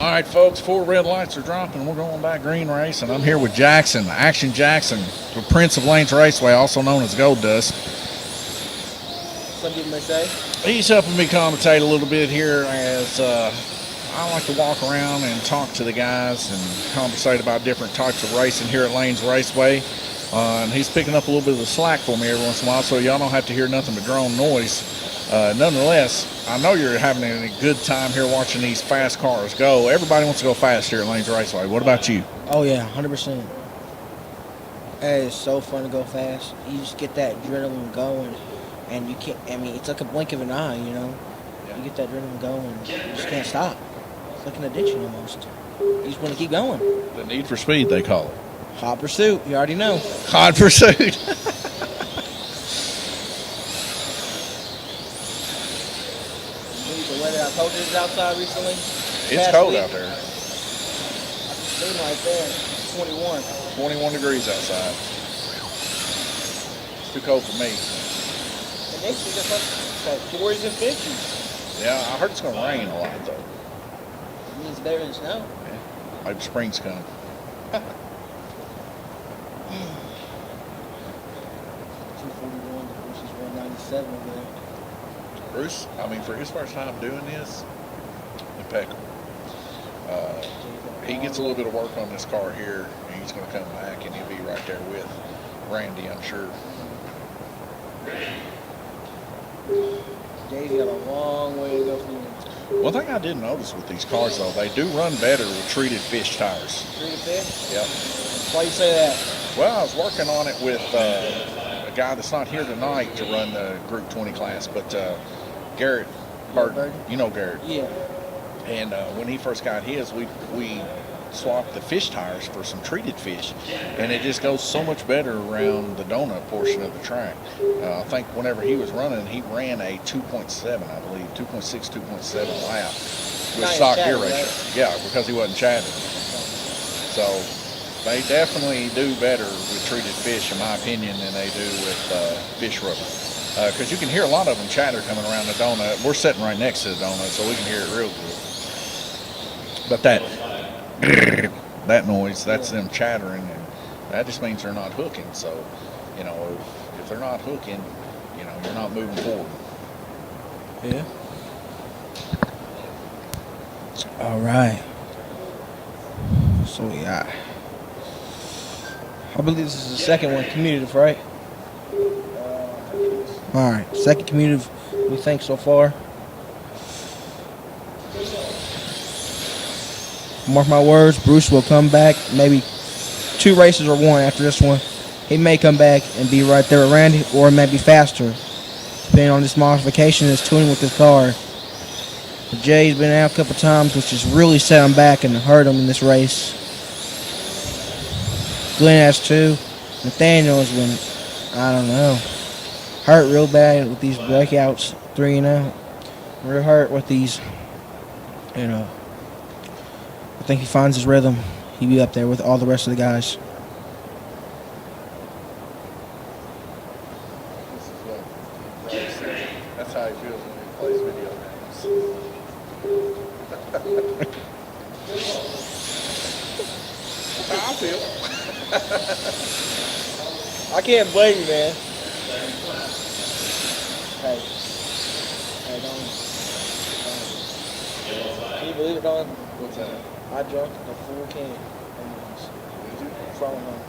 All right, folks, 4 red lights are dropping. We're going by green race, and I'm here with Jackson, Action Jackson, the Prince of Lanes Raceway, also known as Gold Dust. Some people may say. He's helping me commentate a little bit here as I like to walk around and talk to the guys and conversate about different types of racing here at Lanes Raceway. And he's picking up a little bit of the slack for me every once in a while, so y'all don't have to hear nothing but drone noise. Nonetheless, I know you're having a good time here watching these fast cars go. Everybody wants to go fast here at Lanes Raceway. What about you? Oh yeah, 100%. It's so fun to go fast. You just get that adrenaline going, and you can't. I mean, it's like a blink of an eye, you know. Yeah. You get that adrenaline going, you just can't stop. It's like an addiction almost. You just want to keep going. The need for speed, they call it. Hot pursuit. You already know. Hot pursuit. The weather, I told you it's outside recently. It's cold out there. Seen right there, 21. 21 degrees outside. It's too cold for me. And next week it's like 40s and 50s. Yeah, I heard it's going to rain a lot, though. It means better than snow. Maybe spring's coming. 241 versus 197 over there. Bruce, I mean, for his first time doing this, impeccable. He gets a little bit of work on this car here, and he's going to come back, and he'll be right there with Randy, I'm sure. Jay's got a long way to go from here. One thing I did notice with these cars, though, they do run better with treated fish tires. Treated fish? Yep. Why you say that? Well, I was working on it with a guy that's not here tonight to run the Group 20 class, but Garrett Burton. You know Garrett. Yeah. And when he first got his, we swapped the fish tires for some treated fish, and it just goes so much better around the donut portion of the track. I think whenever he was running, he ran a 2.7, I believe, 2.6, 2.7 lap with stock gear ratio. Right? Yeah, because he wasn't chatting. So they definitely do better with treated fish, in my opinion, than they do with fish rubber. Because you can hear a lot of them chatter coming around the donut. We're sitting right next to the donut, so we can hear it real good. But that noise, that's them chattering, and that just means they're not hooking. So, you know, if they're not hooking, you know, you're not moving forward. Yeah. All right. So we got, I believe this is the second one, commutative, right? All right, second commutative we think so far. Mark my words, Bruce will come back, maybe 2 races or 1 after this one. He may come back and be right there with Randy, or it may be faster, depending on this modification and this tuning with this car. But Jay's been out a couple times, which has really set him back and hurt him in this race. Glenn has 2. Nathaniel has been, I don't know, hurt real bad with these breakouts, 3 and out. Real hurt with these, you know. I think he finds his rhythm. He'll be up there with all the rest of the guys. That's how he feels when he plays video games. That's how I feel. I can't blame you, man. Hey, Don. Can you believe it, Don? What's that? I drunk a full can from home.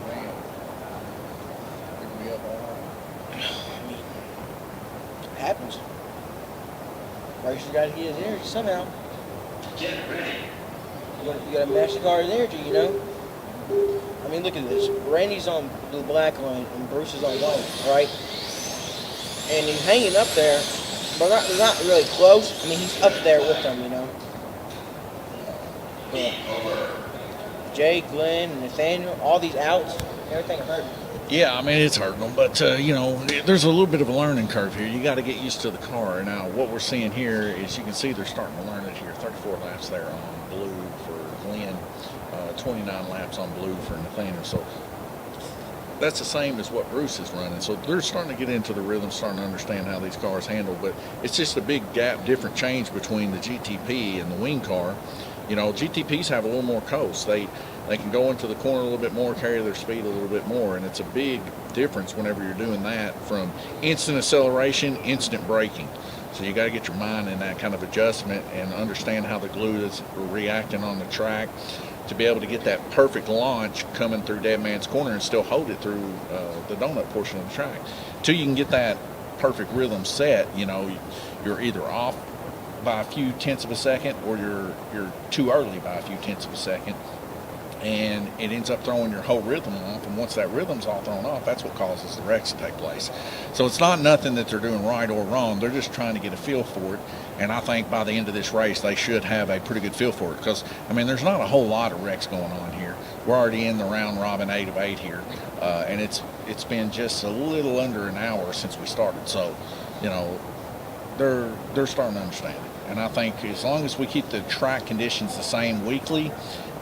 Man. Pick me up all night. It happens. Racer got to get his energy somehow. Get ready. You got to match the car's energy, you know? I mean, look at this. Randy's on the black line and Bruce is on white, right? And he's hanging up there, but not really close. I mean, he's up there with them, you know? But Jay, Glenn, and Nathaniel, all these outs, everything hurt. Yeah, I mean, it's hurting them, but, you know, there's a little bit of a learning curve here. You got to get used to the car. Now, what we're seeing here is you can see they're starting to learn it here. 34 laps there on blue for Glenn, 29 laps on blue for Nathaniel. So that's the same as what Bruce is running. So they're starting to get into the rhythm, starting to understand how these cars handle. But it's just a big gap, different change between the GTP and the wing car. You know, GTPs have a little more coast. They can go into the corner a little bit more, carry their speed a little bit more, and it's a big difference whenever you're doing that from instant acceleration, instant braking. So you got to get your mind in that kind of adjustment and understand how the glue is reacting on the track to be able to get that perfect launch coming through Dead Man's Corner and still hold it through the donut portion of the track. Till you can get that perfect rhythm set, you know, you're either off by a few tenths of a second or you're too early by a few tenths of a second, and it ends up throwing your whole rhythm off. And once that rhythm's all thrown off, that's what causes the wrecks to take place. So it's not nothing that they're doing right or wrong. They're just trying to get a feel for it. And I think by the end of this race, they should have a pretty good feel for it. Because, I mean, there's not a whole lot of wrecks going on here. We're already in the round robin 8 of 8 here. And it's been just a little under an hour since we started. So, you know, they're starting to understand it. And I think as long as we keep the track conditions the same weekly,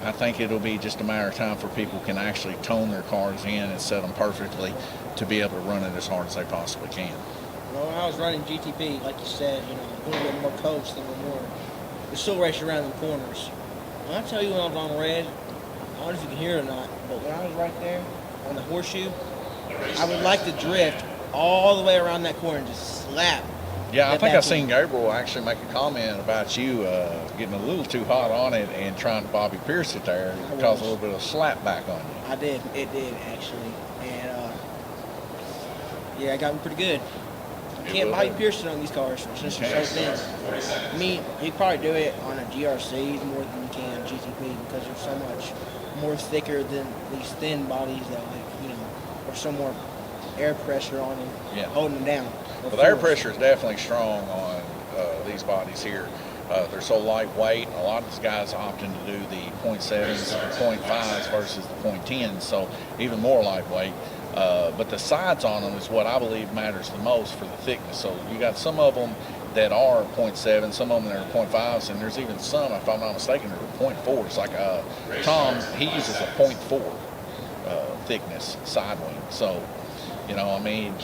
I think it'll be just a matter of time for people can actually tone their cars in and set them perfectly to be able to run it as hard as they possibly can. Well, when I was running GTP, like you said, you know, a little bit more coast and a little more. We're still racing around the corners. When I tell you when I was on red, I don't know if you can hear it or not, but when I was right there on the horseshoe, I would like to drift all the way around that corner and just slap. Yeah, I think I seen Gabriel actually make a comment about you getting a little too hot on it and trying to Bobby Pierce it there. It caused a little bit of slap back on you. I did. It did, actually. And, yeah, it got me pretty good. You can't Bobby Pierce it on these cars since they're so thin. I mean, you probably do it on a GRC more than you can GTP because they're so much more thicker than these thin bodies that, like, you know, are so more air pressure on them, holding them down. Well, the air pressure is definitely strong on these bodies here. They're so lightweight. A lot of these guys opting to do the 0.7s and 0.5s versus the 0.10s, so even more lightweight. But the sides on them is what I believe matters the most for the thickness. So you got some of them that are 0.7, some of them that are 0.5s, and there's even some, if I'm not mistaken, that are 0.4s. Like Tom, he uses a 0.4 thickness side wing. So, you know, I mean,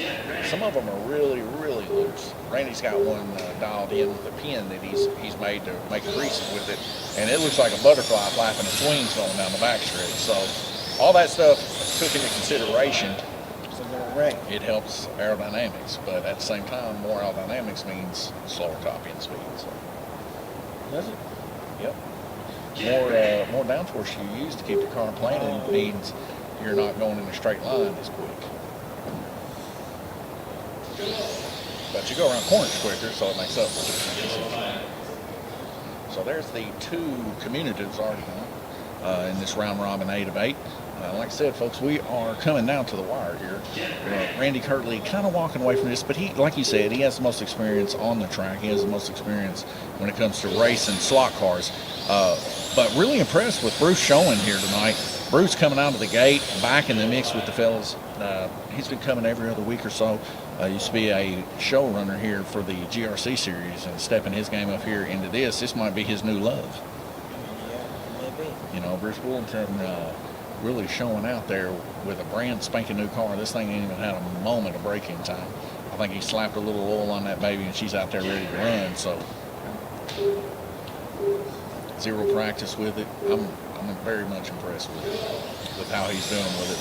some of them are really, really loose. Randy's got one dialed in with a pin that he's made to make creases with it, and it looks like a butterfly flapping its wings going down the backstretch. So all that stuff took into consideration. It helps aerodynamics, but at the same time, more aerodynamics means slower top end speed. So. Does it? Yep. More downforce you use to keep the car planing means you're not going in a straight line as quick. But you go around corners quicker, so it makes up for it. So there's the two commutatives already done in this round robin 8 of 8. Like I said, folks, we are coming down to the wire here. Randy Kirtley kind of walking away from this, but he, like you said, he has the most experience on the track. He has the most experience when it comes to racing slot cars. But really impressed with Bruce showing here tonight. Bruce coming out of the gate, back in the mix with the fellas. He's been coming every other week or so. Used to be a showrunner here for the GRC series, and stepping his game up here into this. This might be his new love. Yeah, maybe. You know, Bruce Willington really showing out there with a brand spanking new car. This thing ain't even had a moment of braking time. I think he slapped a little oil on that baby, and she's out there ready to run. So zero practice with it. I'm very much impressed with how he's doing with it.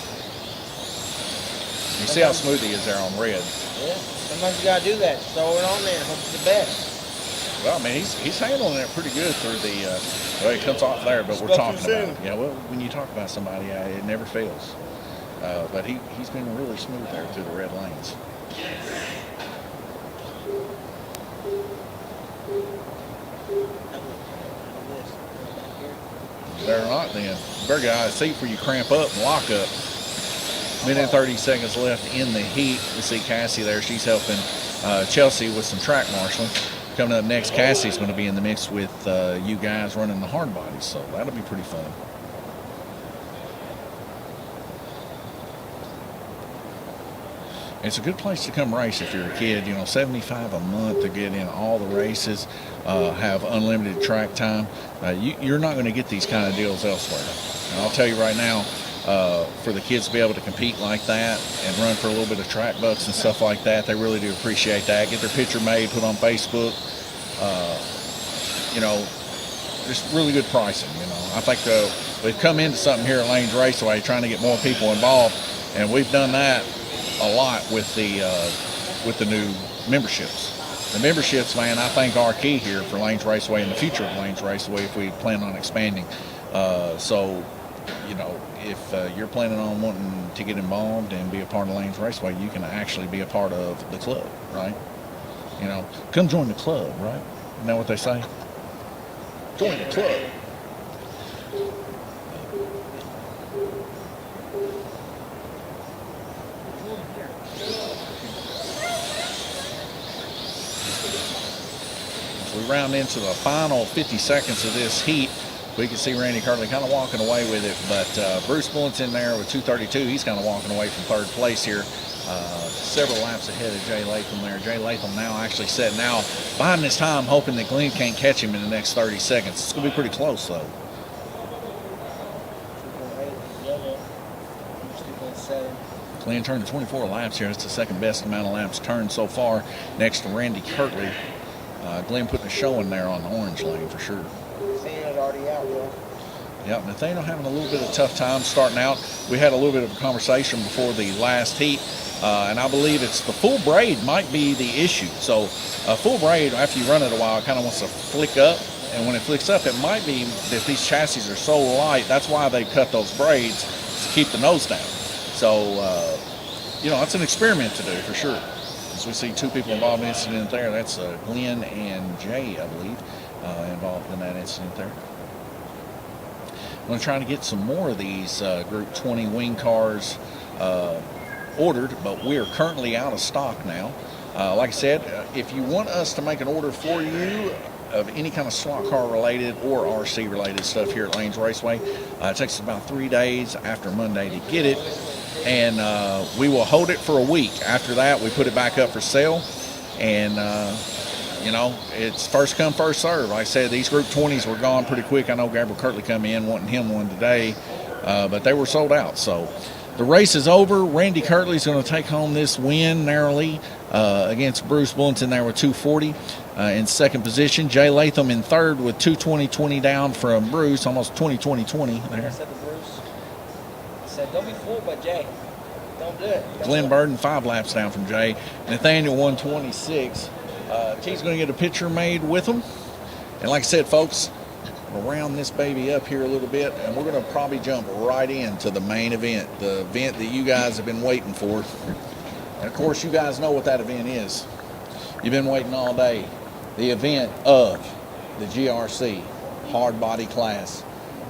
You see how smooth he is there on red. Yeah, sometimes you gotta do that. Throw it on there and hope it's the best. Well, I mean, he's handling it pretty good through the. Well, it comes off there, but we're talking about. Yeah, well, when you talk about somebody, it never fails. But he's been really smooth there through the red lanes. Better not then. Better get out of the seat before you cramp up and lock up. Minute and 30 seconds left in the heat. We see Cassie there. She's helping Chelsea with some track marshaling. Coming up next, Cassie's going to be in the mix with you guys running the hard bodies, so that'll be pretty fun. It's a good place to come race if you're a kid. You know, $75 a month to get in all the races, have unlimited track time. You're not going to get these kind of deals elsewhere. And I'll tell you right now, for the kids to be able to compete like that and run for a little bit of track bucks and stuff like that. They really do appreciate that. Get their picture made, put on Facebook. You know, just really good pricing. You know, I think we've come into something here at Lanes Raceway trying to get more people involved, and we've done that a lot with the new memberships. The memberships, man, I think are key here for Lanes Raceway and the future of Lanes Raceway if we plan on expanding. So, you know, if you're planning on wanting to get involved and be a part of Lanes Raceway, you can actually be a part of the club, right? You know, come join the club, right? Isn't that what they say? Join the club. As we round into the final 50 seconds of this heat, we can see Randy Kirtley kind of walking away with it, but Bruce Bullett's in there with 2:32. He's kind of walking away from third place here. Several laps ahead of Jay Latham there. Jay Latham now actually setting out, biding his time, hoping that Glenn can't catch him in the next 30 seconds. It's going to be pretty close, though. 2.7. Glenn turned 24 laps here. That's the second best amount of laps turned so far, next to Randy Kirtley. Glenn putting a show in there on the orange lane for sure. Nathaniel's already out, Will. Yep, Nathaniel having a little bit of a tough time starting out. We had a little bit of a conversation before the last heat, and I believe it's the full braid might be the issue. So a full braid, after you run it a while, it kind of wants to flick up, and when it flicks up, it might be that these chassis are so light. That's why they cut those braids to keep the nose down. So, you know, it's an experiment to do for sure. As we see two people involved in the incident there, that's Glenn and Jay, I believe, involved in that incident there. I'm going to try to get some more of these Group 20 wing cars ordered, but we are currently out of stock now. Like I said, if you want us to make an order for you of any kind of slot car related or RC related stuff here at Lanes Raceway, it takes us about 3 days after Monday to get it, and we will hold it for a week. After that, we put it back up for sale, and you know, it's first come, first serve. Like I said, these Group 20s were gone pretty quick. I know Gabriel Kirtley come in wanting him one today, but they were sold out. So the race is over. Randy Kirtley's going to take home this win narrowly against Bruce Bullett's in there with 240 in second position. Jay Latham in third with 220-20 down from Bruce, almost 20-20-20 there. I said to Bruce, I said, don't be fooled by Jay. Don't do it. Glenn Burden 5 laps down from Jay. Nathaniel 126. He's going to get a picture made with him. And like I said, folks, we'll round this baby up here a little bit, and we're going to probably jump right into the main event, the event that you guys have been waiting for. And, of course, you guys know what that event is. You've been waiting all day. The event of the GRC hard body class.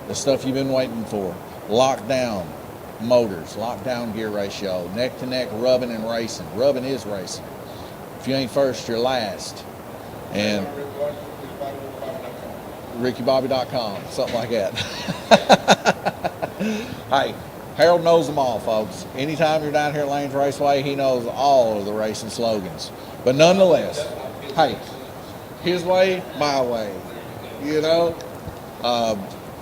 The stuff you've been waiting for. Lockdown motors, lockdown gear ratio, neck-to-neck rubbing and racing. Rubbing is racing. If you ain't first, you're last. And RickyBobby.com, something like that. Hey, Harold knows them all, folks. Anytime you're down here at Lanes Raceway, he knows all of the racing slogans. But nonetheless, hey, his way, my way. You know?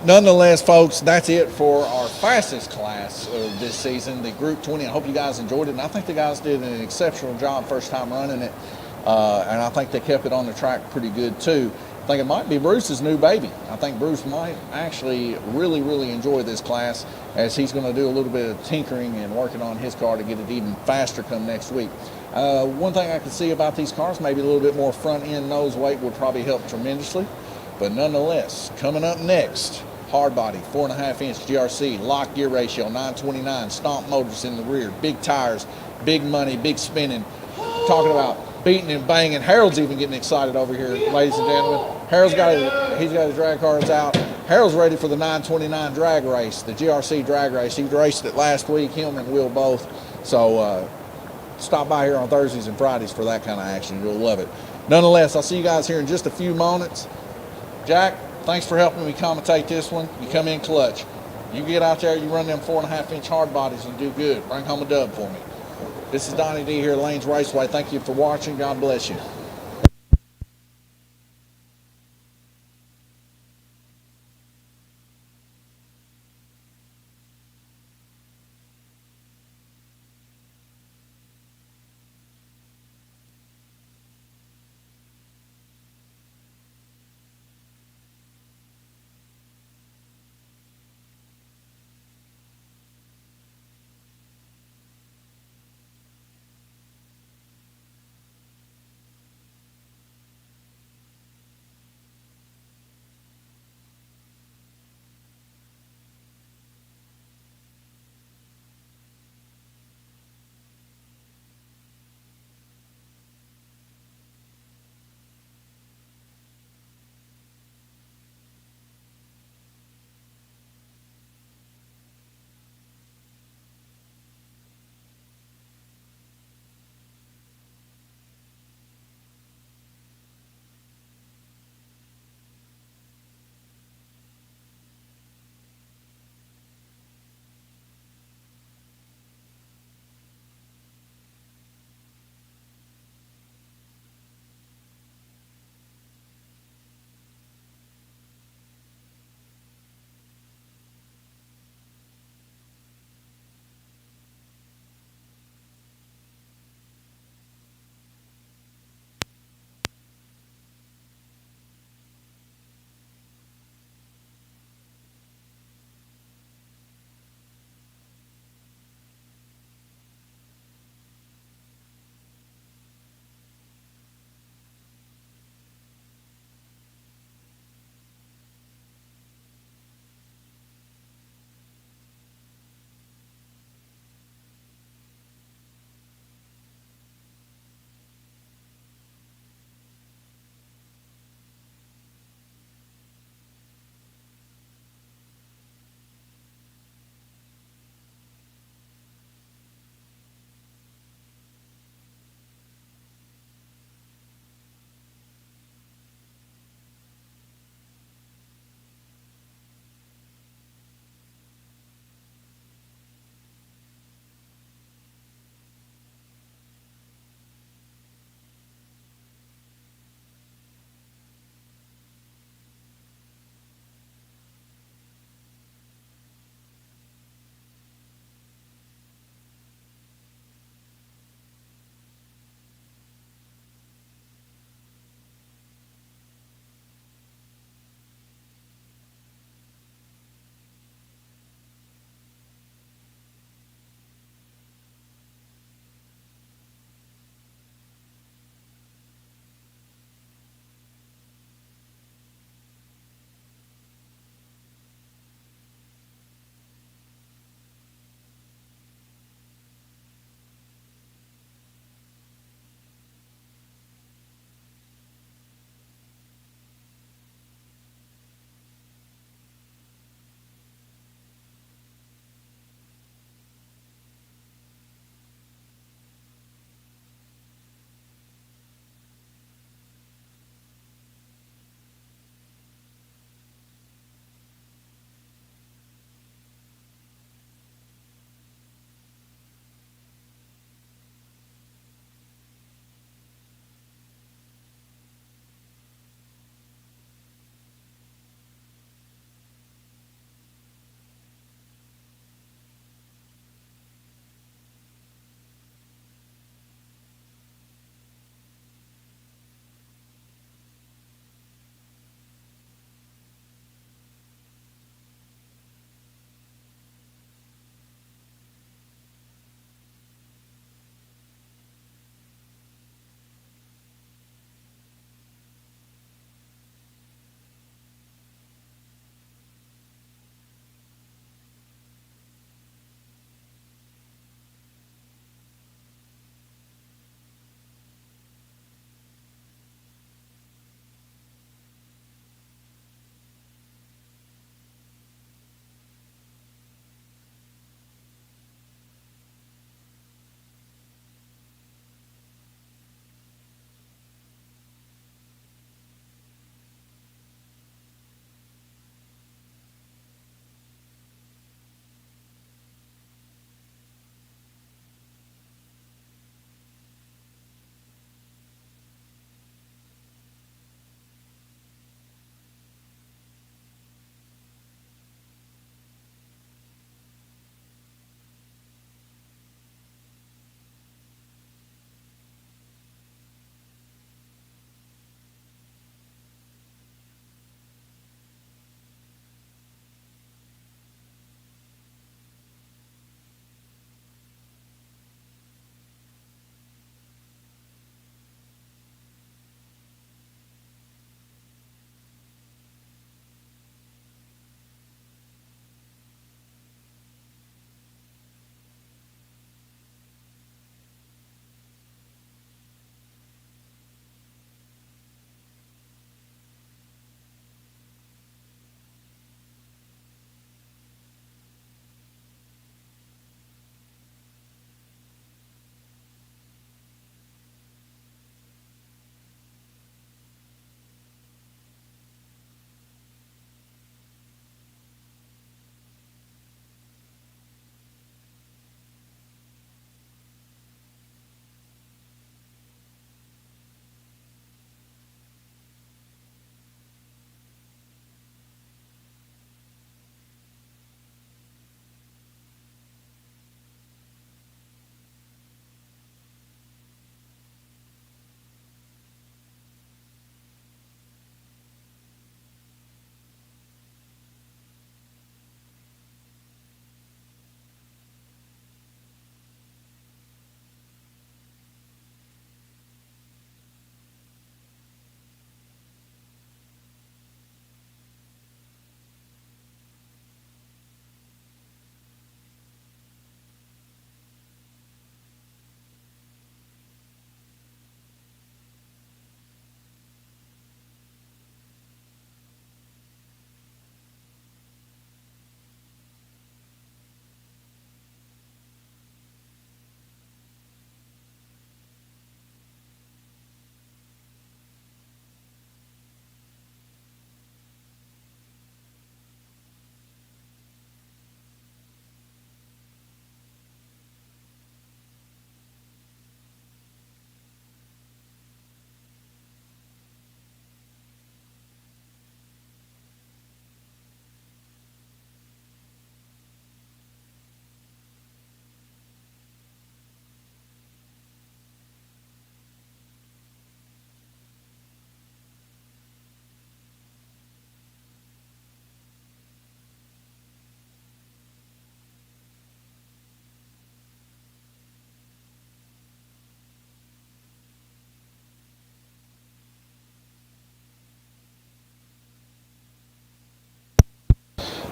Nonetheless, folks, that's it for our fastest class of this season, the Group 20. I hope you guys enjoyed it, and I think the guys did an exceptional job first time running it, and I think they kept it on the track pretty good, too. I think it might be Bruce's new baby. I think Bruce might actually really enjoy this class, as he's going to do a little bit of tinkering and working on his car to get it even faster come next week. One thing I can see about these cars, maybe a little bit more front-end nose weight would probably help tremendously, but nonetheless, coming up next, hard body, 4.5-inch GRC, lock gear ratio, 929, stomp motors in the rear, big tires, big money, big spinning. Talking about beating and banging. Harold's even getting excited over here, ladies and gentlemen. Harold's got his drag cars out. Harold's ready for the 929 drag race, the GRC drag race. He raced it last week, him and Will both. So stop by here on Thursdays and Fridays for that kind of action. You'll love it. Nonetheless, I'll see you guys here in just a few moments. Jack, thanks for helping me commentate this one. You come in clutch. You get out there, you run them 4.5-inch hard bodies and do good. Bring home a dub for me. This is Donnie D here at Lanes Raceway. Thank you for watching. God bless you.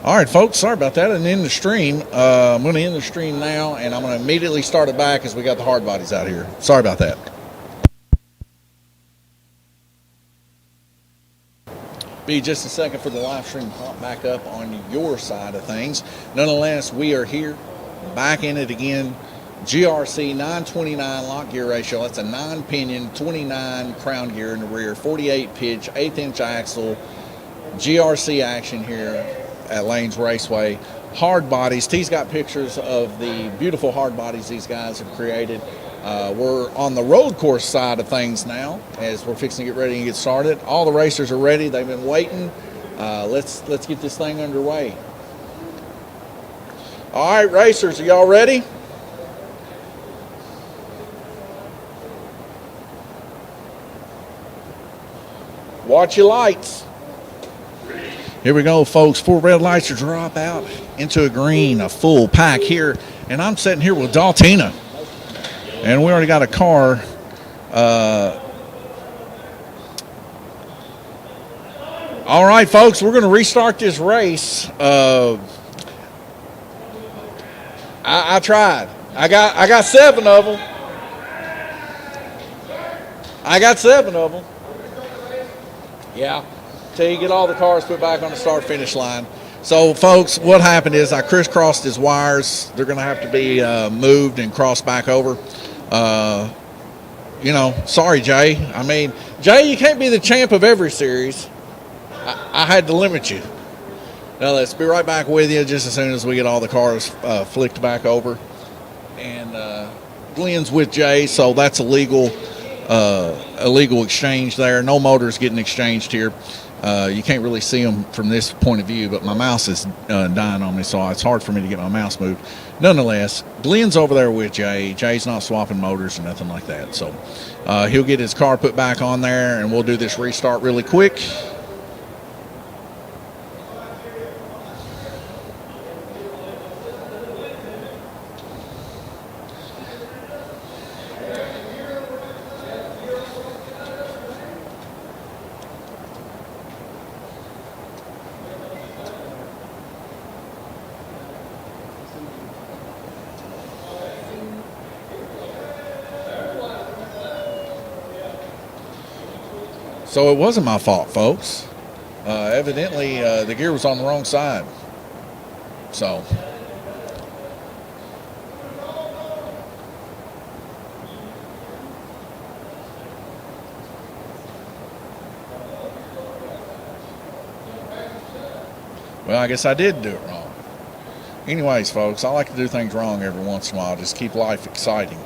All right, folks, sorry about that. And end the stream. I'm going to end the stream now, and I'm going to immediately start it back as we got the hard bodies out here. Sorry about that. Be just a second for the live stream to pop back up on your side of things. Nonetheless, we are here, back in it again. GRC 929 lock gear ratio. That's a 9-pinion, 29 crown gear in the rear, 48 pitch, 1/8-inch axle. GRC action here at Lanes Raceway. Hard bodies. T's got pictures of the beautiful hard bodies these guys have created. We're on the road course side of things now as we're fixing to get ready and get started. All the racers are ready. They've been waiting. Let's get this thing underway. All right, racers, are y'all ready? Watch your lights. Here we go, folks. 4 red lights to drop out into a green, a full pack here. And I'm sitting here with Daltina. And we already got a car. All right, folks, we're going to restart this race. I tried. I got 7 of them. I got 7 of them. Yeah. Till you get all the cars put back on the start-finish line. So, folks, what happened is I crisscrossed his wires. They're going to have to be moved and crossed back over. Sorry, Jay. I mean, Jay, you can't be the champ of every series. I had to limit you. Now, let's be right back with you just as soon as we get all the cars flicked back over. And Glenn's with Jay, so that's a legal exchange there. No motors getting exchanged here. You can't really see them from this point of view, but my mouse is dying on me, so it's hard for me to get my mouse moved. Nonetheless, Glenn's over there with Jay. Jay's not swapping motors or nothing like that. So he'll get his car put back on there, and we'll do this restart really quick. So it wasn't my fault, folks. Evidently, the gear was on the wrong side. So. Well, I guess I did do it wrong. Anyways, folks, I like to do things wrong every once in a while. Just keep life exciting.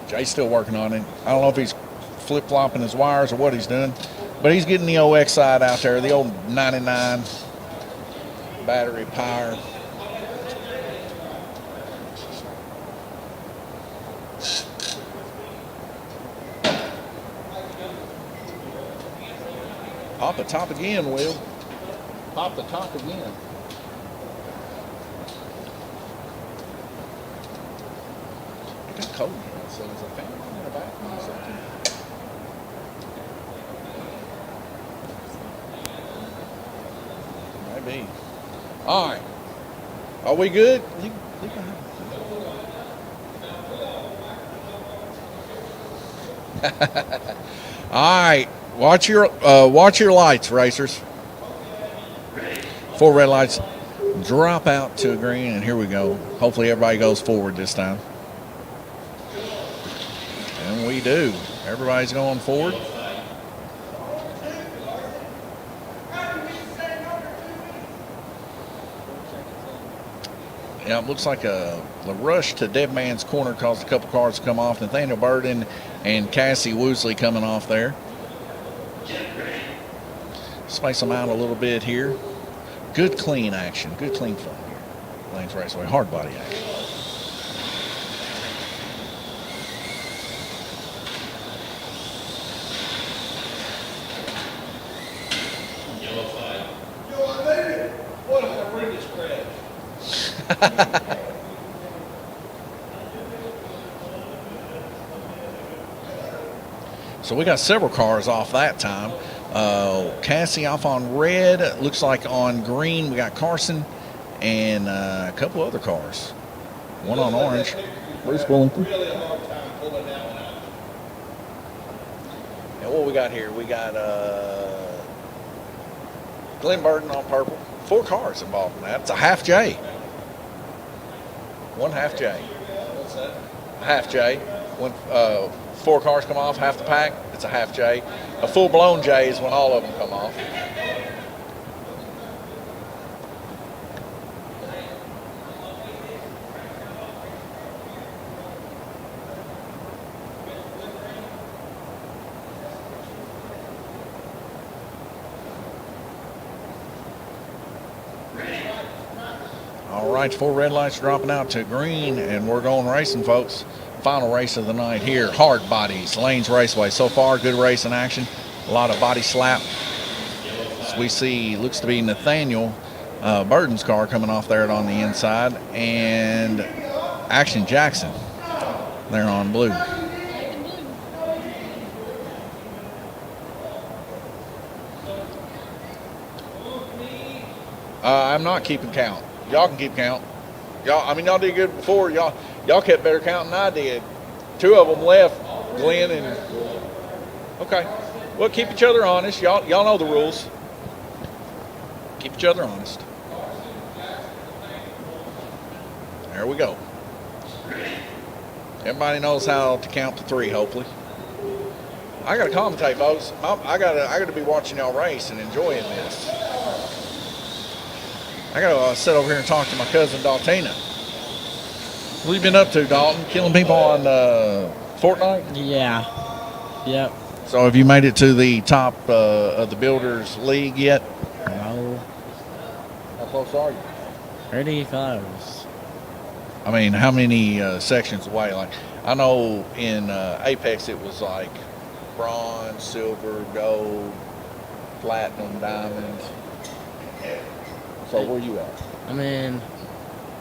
Jay's still working on it. I don't know if he's flip-flopping his wires or what he's doing, but he's getting the OX side out there, the old 99 battery power. Pop the top again, Will. Pop the top again. It got cold. So there's a fan in the back or something. Maybe. All right. Are we good? All right. Watch your lights, racers. 4 red lights. Drop out to a green, and here we go. Hopefully everybody goes forward this time. And we do. Everybody's going forward. Yeah, it looks like the rush to Dead Man's Corner caused a couple cars to come off. Nathaniel Burden and Cassie Woosley coming off there. Space them out a little bit here. Good clean action. Good clean fun here. Lanes Raceway. Hard body action. So we got several cars off that time. Cassie off on red. Looks like on green we got Carson and a couple other cars. One on orange. Bruce Bullington. And what we got here? We got Glenn Burton on purple. 4 cars involved in that. It's a half J. One half J. What's that? Half J. When 4 cars come off, half the pack, it's a half J. A full-blown J is when all of them come off. All right, 4 red lights dropping out to green, and we're going racing, folks. Final race of the night here. Hard bodies, Lanes Raceway. So far, good race in action. A lot of body slap. As we see, looks to be Nathaniel Burton's car coming off there on the inside, and Action Jackson there on blue. I'm not keeping count. Y'all can keep count. Y'all did good before. Y'all kept better count than I did. 2 of them left, Glenn and. Okay. Well, keep each other honest. Y'all know the rules. Keep each other honest. There we go. Everybody knows how to count to 3, hopefully. I gotta commentate, folks. I gotta be watching y'all race and enjoying this. I gotta sit over here and talk to my cousin Daltina. What have you been up to, Dalton? Killing people on Fortnite? Yeah. Yep. So have you made it to the top of the Builders League yet? No. How close are you? Pretty close. I mean, how many sections away? Like, I know in Apex it was like bronze, silver, gold, platinum, diamond. So where you at?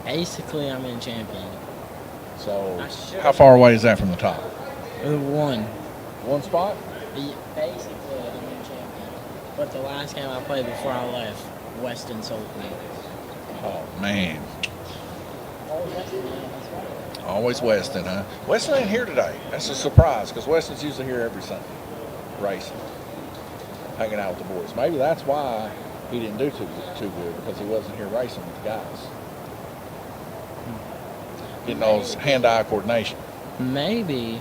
Basically I'm in champion. So how far away is that from the top? 1. One spot? Basically I'm in champion. But the last game I played before I left, Weston sold me. Oh, man. Oh, Weston, yeah, that's right. Always Weston, huh? Weston ain't here today. That's a surprise because Weston's usually here every Sunday, racing, hanging out with the boys. Maybe that's why he didn't do too good, because he wasn't here racing with the guys. Getting those hand-eye coordination. Maybe,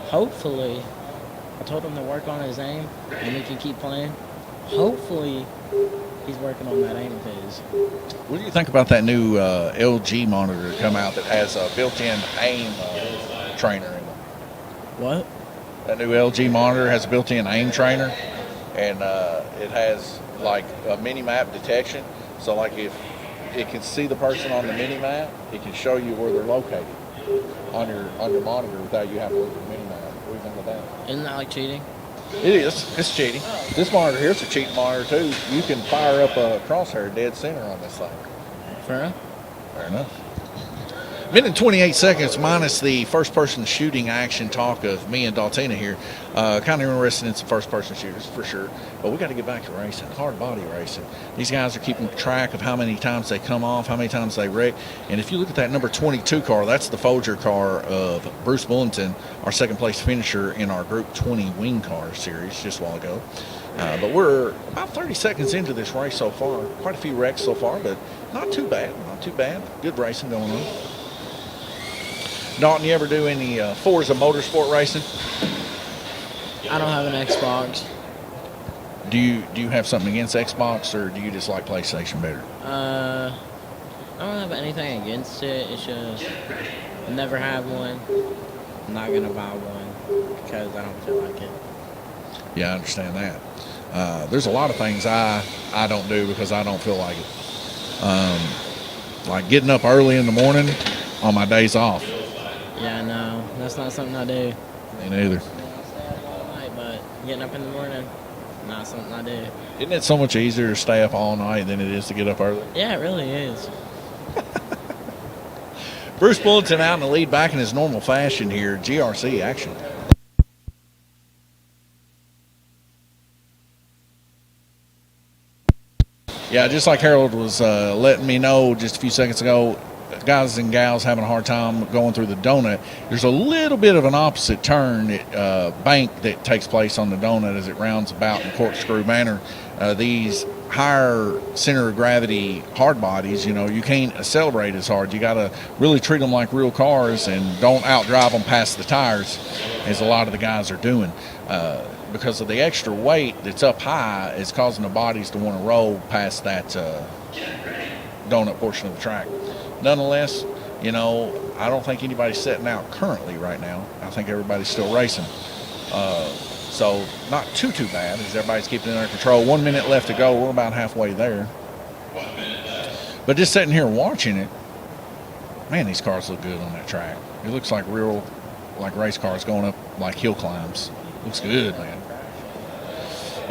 hopefully, I told him to work on his aim and he can keep playing. Hopefully, he's working on that aim of his. What do you think about that new LG monitor that come out that has a built-in aim trainer in it? What? That new LG monitor has a built-in aim trainer, and it has like a mini-map detection. So like if it can see the person on the mini-map, it can show you where they're located on your monitor without you having to look at the mini-map. What do you think of that? Isn't that like cheating? It is. It's cheating. This monitor here's a cheating monitor too. You can fire up a crosshair dead center on this thing. Fair enough. Fair enough. Minute and 28 seconds minus the first-person shooting action talk of me and Daltina here. Kind of interested in some first-person shooters for sure. But we got to get back to racing, hard body racing. These guys are keeping track of how many times they come off, how many times they wreck. And if you look at that number 22 car, that's the Folger car of Bruce Bullington, our second-place finisher in our Group 20 wing car series just a while ago. But we're about 30 seconds into this race so far. Quite a few wrecks so far, but not too bad. Not too bad. Good racing going on. Dalton, you ever do any Forza Motorsport racing? I don't have an Xbox. Do you have something against Xbox, or do you just like PlayStation better? I don't have anything against it. It's just I never had one. I'm not gonna buy one because I don't feel like it. Yeah, I understand that. There's a lot of things I don't do because I don't feel like it. Like getting up early in the morning on my days off. Yeah, no, that's not something I do. Me neither. I stay up all night, but getting up in the morning, not something I do. Isn't it so much easier to stay up all night than it is to get up early? Yeah, it really is. Bruce Bullington out in the lead back in his normal fashion here. GRC action. Yeah, just like Harold was letting me know just a few seconds ago, guys and gals having a hard time going through the donut. There's a little bit of an opposite turn bank that takes place on the donut as it rounds about in corkscrew manner. These higher center of gravity hard bodies, you can't accelerate as hard. You got to really treat them like real cars and don't outdrive them past the tires, as a lot of the guys are doing. Because of the extra weight that's up high, it's causing the bodies to want to roll past that donut portion of the track. Nonetheless, I don't think anybody's setting out currently right now. I think everybody's still racing. So not too bad as everybody's keeping it under control. 1 minute left to go. We're about halfway there. But just sitting here watching it, man, these cars look good on that track. It looks like real, like race cars going up like hill climbs. Looks good, man.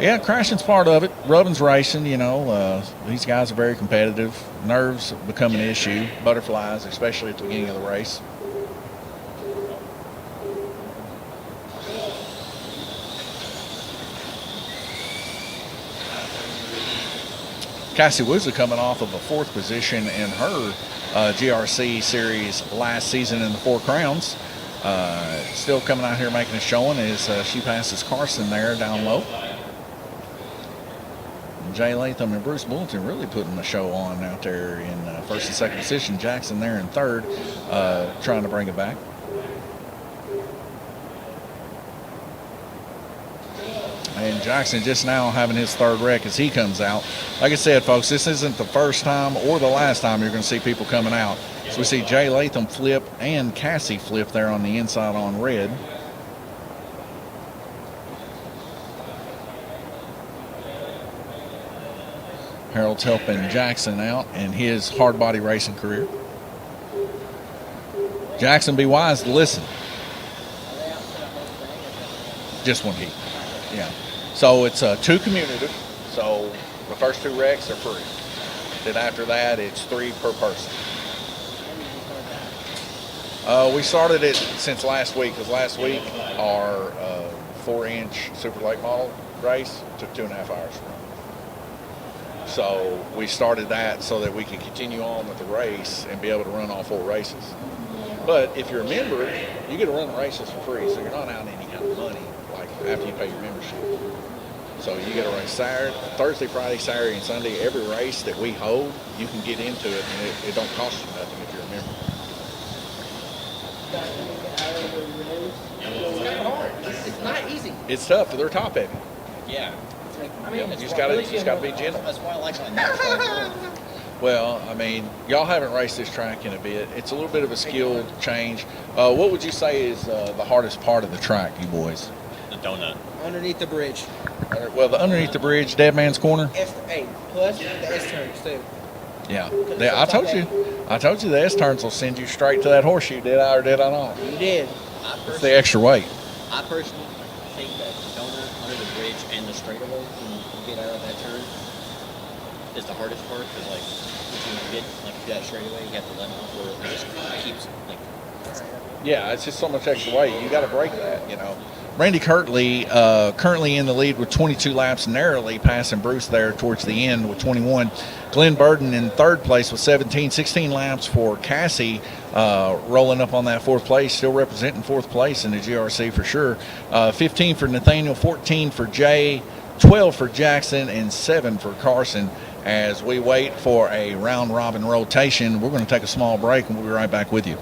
Yeah, crashing's part of it. Rubbin's racing, these guys are very competitive. Nerves become an issue. Butterflies, especially at the beginning of the race. Cassie Woodsley coming off of a 4th position in her GRC series last season in the 4 Crowns. Still coming out here making a showing as she passes Carson there down low. Jay Latham and Bruce Bulletin really putting the show on out there in 1st and 2nd position. Jackson there in 3rd, trying to bring it back. And Jackson just now having his 3rd wreck as he comes out. Like I said, folks, this isn't the first time or the last time you're going to see people coming out. So we see Jay Latham flip and Cassie flip there on the inside on red. Harold's helping Jackson out in his hard body racing career. Jackson, be wise to listen. Just one heat. Yeah. So it's 2 commutative. So the first 2 wrecks are free. Then after that, it's 3 per person. We started it since last week, because last week our 4-inch Super Late Model race took 2.5 hours to run. So we started that so that we could continue on with the race and be able to run all 4 races. But if you're a member, you get to run the races for free, so you're not out any kind of money like after you pay your membership. So you get to race Thursday, Friday, Saturday, and Sunday. Every race that we hold, you can get into it, and it don't cost you nothing if you're a member. It's not hard. It's not easy. It's tough. They're top heavy. Yeah. I mean, You just gotta be gentle. That's why I like that. Well, I mean, y'all haven't raced this track in a bit. It's a little bit of a skill change. What would you say is the hardest part of the track, you boys? The donut. Underneath the bridge. Well, underneath the bridge, Dead Man's Corner. Plus the S turns too. Yeah. I told you the S turns will send you straight to that horseshoe. Did I or did I not? You did. It's the extra weight. I personally think that the donut under the bridge and the straightaway when you get out of that turn is the hardest part, because like if you get that straightaway, you have to let off where it just keeps like. Yeah, it's just so much extra weight. You got to break that, Randy Kirtley currently in the lead with 22 laps, narrowly passing Bruce there towards the end with 21. Glenn Burden in 3rd place with 17. 16 laps for Cassie, rolling up on that 4th place, still representing 4th place in the GRC for sure. 15 for Nathaniel, 14 for Jay, 12 for Jackson, and 7 for Carson. As we wait for a round-robin rotation, we're going to take a small break, and we'll be right back with you.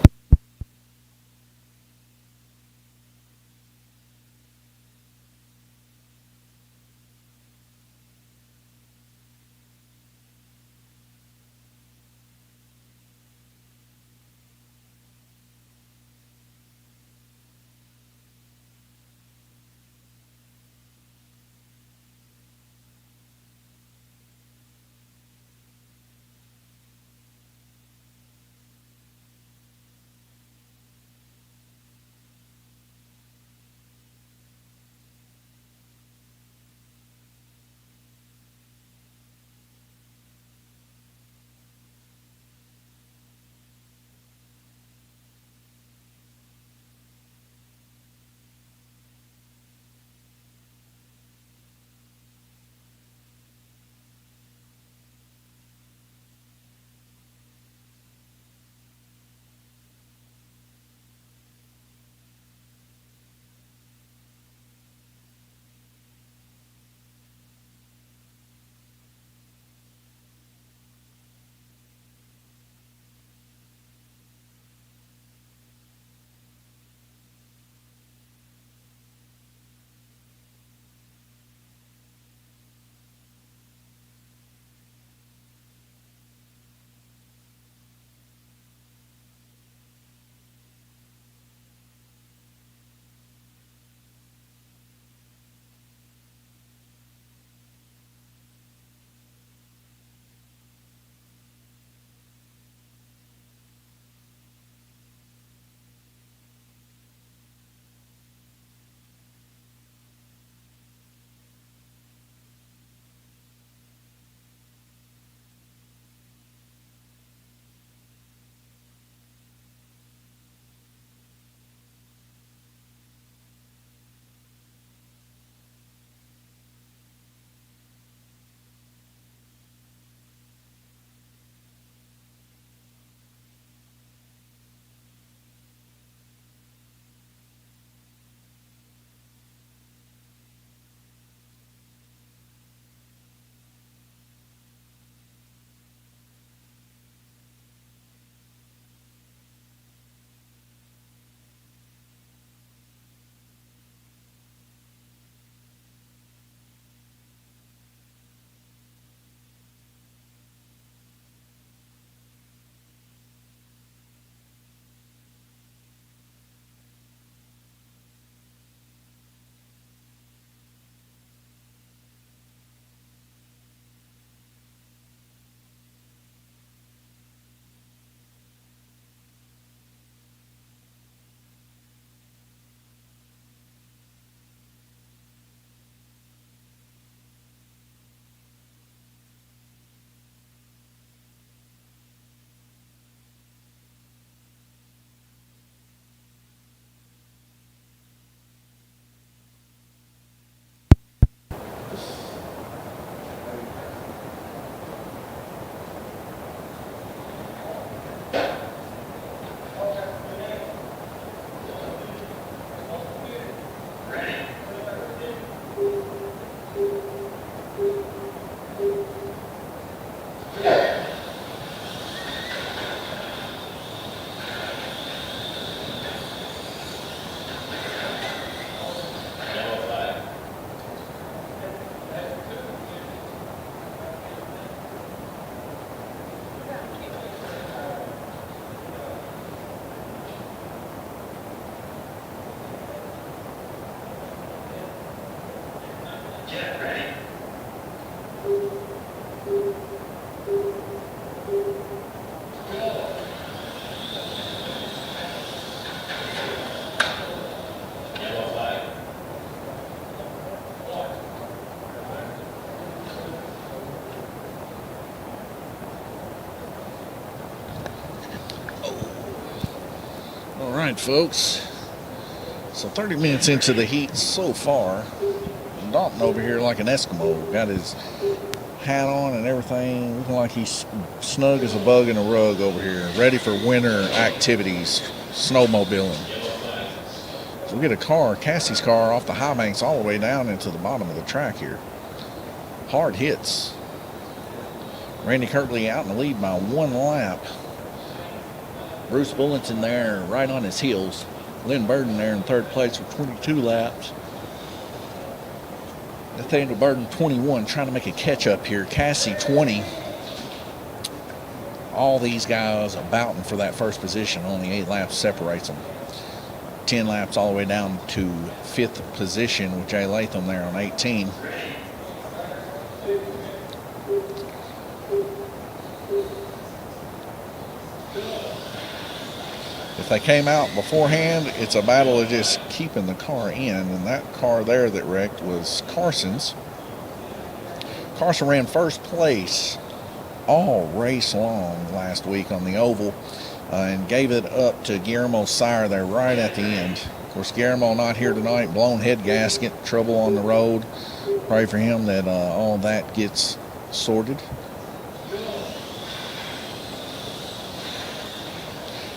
All right, folks. So 30 minutes into the heat so far. Dalton over here like an Eskimo. Got his hat on and everything. Looking like he's snug as a bug in a rug over here. Ready for winter activities. Snowmobiling. So we get a car, Cassie's car, off the high banks all the way down into the bottom of the track here. Hard hits. Randy Kirtley out in the lead by 1 lap. Bruce Bullington there right on his heels. Lynn Burden there in 3rd place with 22 laps. Nathaniel Burden 21 trying to make a catch up here. Cassie 20. All these guys are bouting for that first position. Only 8 laps separates them. 10 laps all the way down to 5th position with Jay Latham there on 18. If they came out beforehand, it's a battle of just keeping the car in. And that car there that wrecked was Carson's. Carson ran 1st place all race long last week on the oval and gave it up to Guillermo Sire there right at the end. Of course, Guillermo not here tonight, blown head gasket, trouble on the road. Pray for him that all that gets sorted.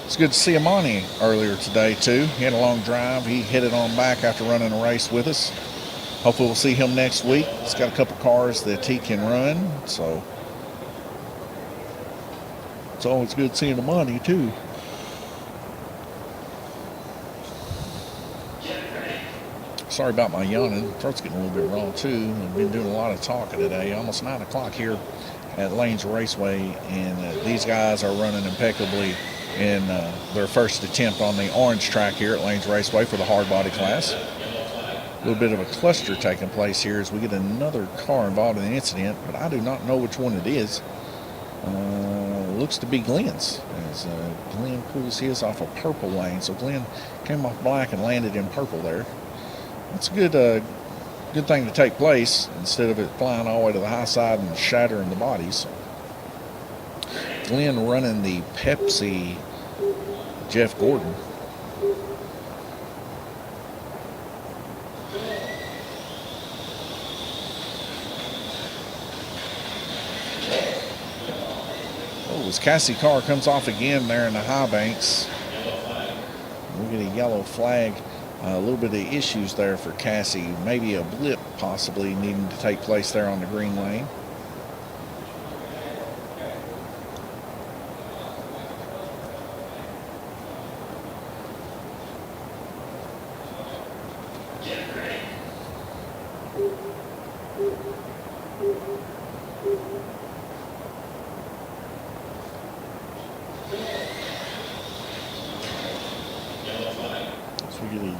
It's good to see Amani earlier today, too. He had a long drive. He headed on back after running a race with us. Hopefully we'll see him next week. He's got a couple cars that he can run, so it's always good seeing Amani, too. Sorry about my yawning. Throat's getting a little bit raw, too. I've been doing a lot of talking today. Almost 9 o'clock here at Lanes Raceway, and these guys are running impeccably in their first attempt on the orange track here at Lanes Raceway for the hard body class. A little bit of a cluster taking place here as we get another car involved in the incident, but I do not know which one it is. Looks to be Glenn's, as Glenn pulls his off a purple lane. So Glenn came off black and landed in purple there. That's a good thing to take place instead of it flying all the way to the high side and shattering the bodies. Glenn running the Pepsi Jeff Gordon. Oh, as Cassie car comes off again there in the high banks. We get a yellow flag. A little bit of issues there for Cassie. Maybe a blip possibly needing to take place there on the green lane.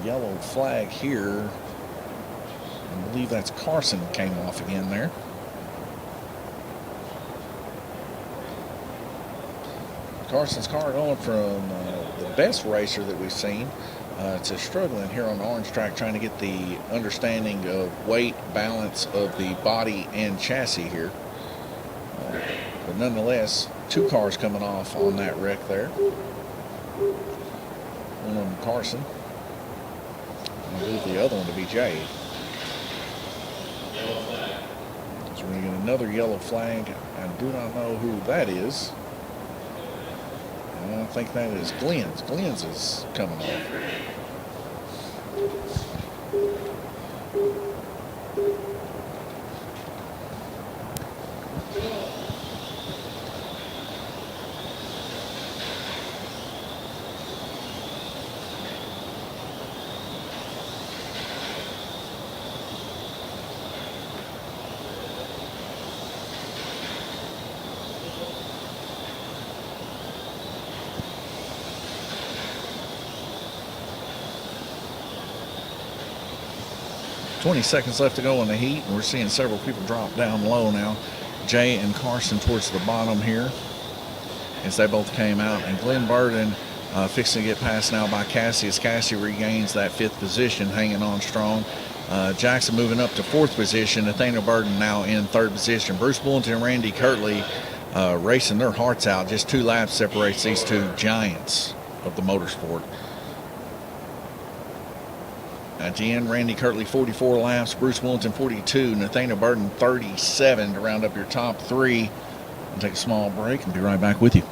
Yellow flag here. I believe that's Carson came off again there. Carson's car going from the best racer that we've seen to struggling here on the orange track, trying to get the understanding of weight balance of the body and chassis here. But nonetheless, 2 cars coming off on that wreck there. One of them Carson. I believe the other one to be Jay. So we're going to get another yellow flag. I do not know who that is. I think that is Glenn's. Glenn's is coming off. 20 seconds left to go in the heat, and we're seeing several people drop down low now. Jay and Carson towards the bottom here. as they both came out. And Glenn Burden fixing to get passed now by Cassie as Cassie regains that 5th position, hanging on strong. Jackson moving up to 4th position. Nathaniel Burden now in 3rd position. Bruce Bullington and Randy Kirtley racing their hearts out. Just 2 laps separates these 2 giants of the motorsport. At the end, Randy Kirtley 44 laps, Bruce Bullington 42, Nathaniel Burden 37 to round up your top 3. We'll take a small break and be right back with you.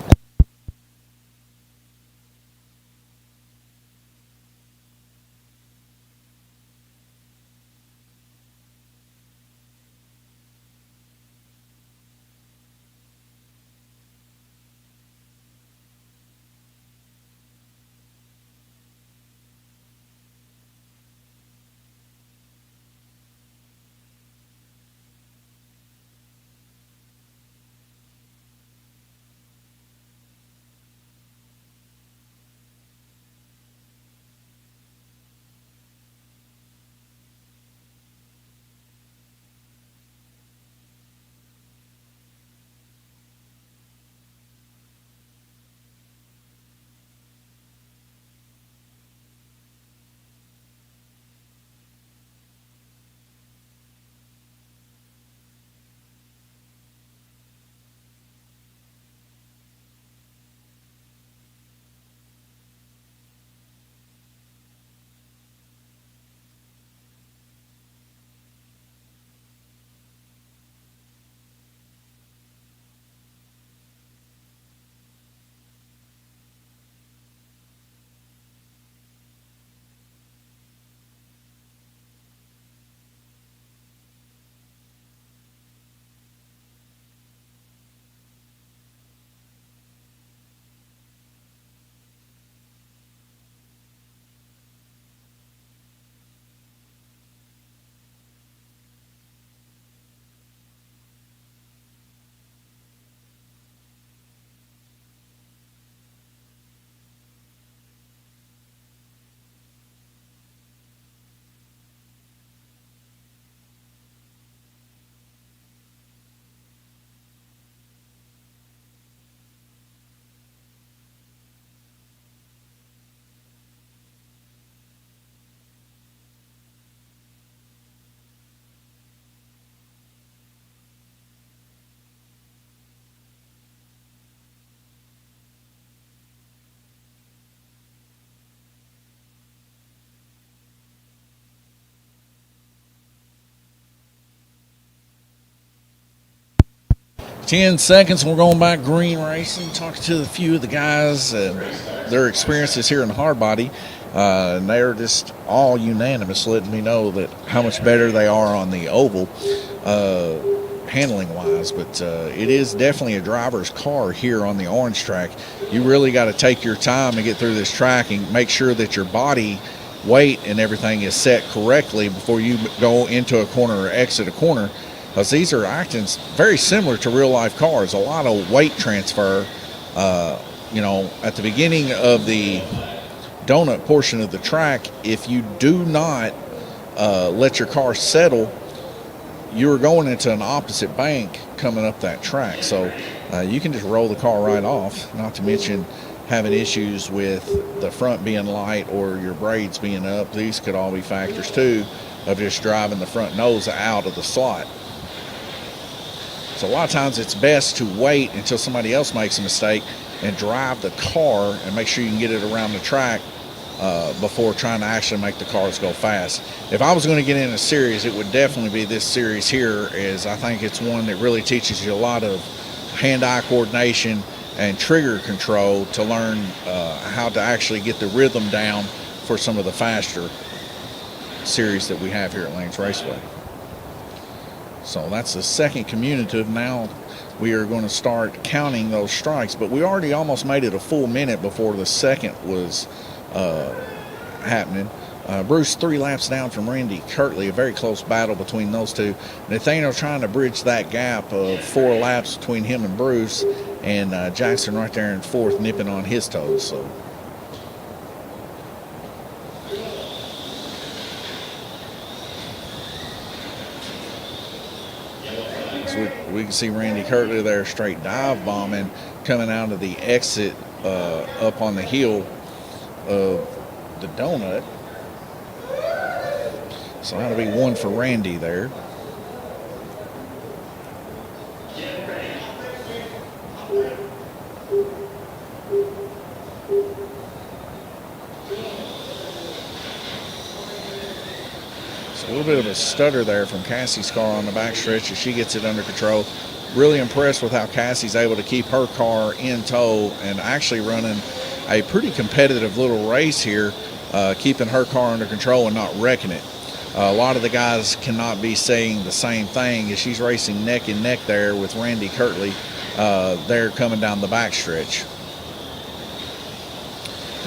Ten seconds, we're going back green racing, talking to a few of the guys, their experiences here in hard body, and they're just all unanimous, letting me know that how much better they are on the oval, handling wise. But it is definitely a driver's car here on the orange track. You really got to take your time to get through this track and make sure that your body weight and everything is set correctly before you go into a corner or exit a corner. Because these are acting very similar to real-life cars. A lot of weight transfer. At the beginning of the donut portion of the track, if you do not let your car settle, you're going into an opposite bank coming up that track. So you can just roll the car right off, not to mention having issues with the front being light or your braids being up. These could all be factors, too, of just driving the front nose out of the slot. So a lot of times it's best to wait until somebody else makes a mistake and drive the car and make sure you can get it around the track before trying to actually make the cars go fast. If I was going to get in a series, it would definitely be this series here, as I think it's one that really teaches you a lot of hand-eye coordination and trigger control to learn how to actually get the rhythm down for some of the faster series that we have here at Lanes Raceway. So that's the second commutative. Now we are going to start counting those strikes, but we already almost made it a full minute before the second was happening. Bruce 3 laps down from Randy Kirtley, a very close battle between those two. Nathaniel trying to bridge that gap of 4 laps between him and Bruce, and Jackson right there in 4th nipping on his toes. So we can see Randy Kirtley there straight dive bombing, coming out of the exit up on the hill of the donut. So that'll be one for Randy there. A little bit of a stutter there from Cassie's car on the backstretch as she gets it under control. Really impressed with how Cassie's able to keep her car in tow and actually running a pretty competitive little race here, keeping her car under control and not wrecking it. A lot of the guys cannot be saying the same thing as she's racing neck and neck there with Randy Kirtley there coming down the backstretch.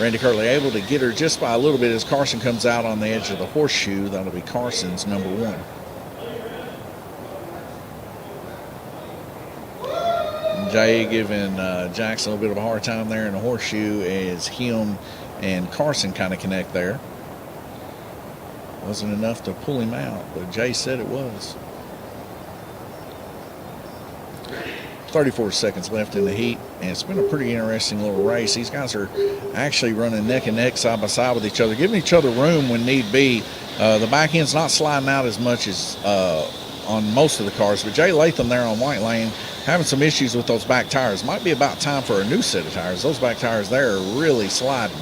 Randy Kirtley able to get her just by a little bit as Carson comes out on the edge of the horseshoe. That'll be Carson's number one. Jay giving Jackson a little bit of a hard time there in the horseshoe as him and Carson kind of connect there. Wasn't enough to pull him out, but Jay said it was. 34 seconds left in the heat, and it's been a pretty interesting little race. These guys are actually running neck and neck, side by side with each other, giving each other room when need be. The back end's not sliding out as much as on most of the cars, but Jay Latham there on White Lane having some issues with those back tires. Might be about time for a new set of tires. Those back tires there are really sliding.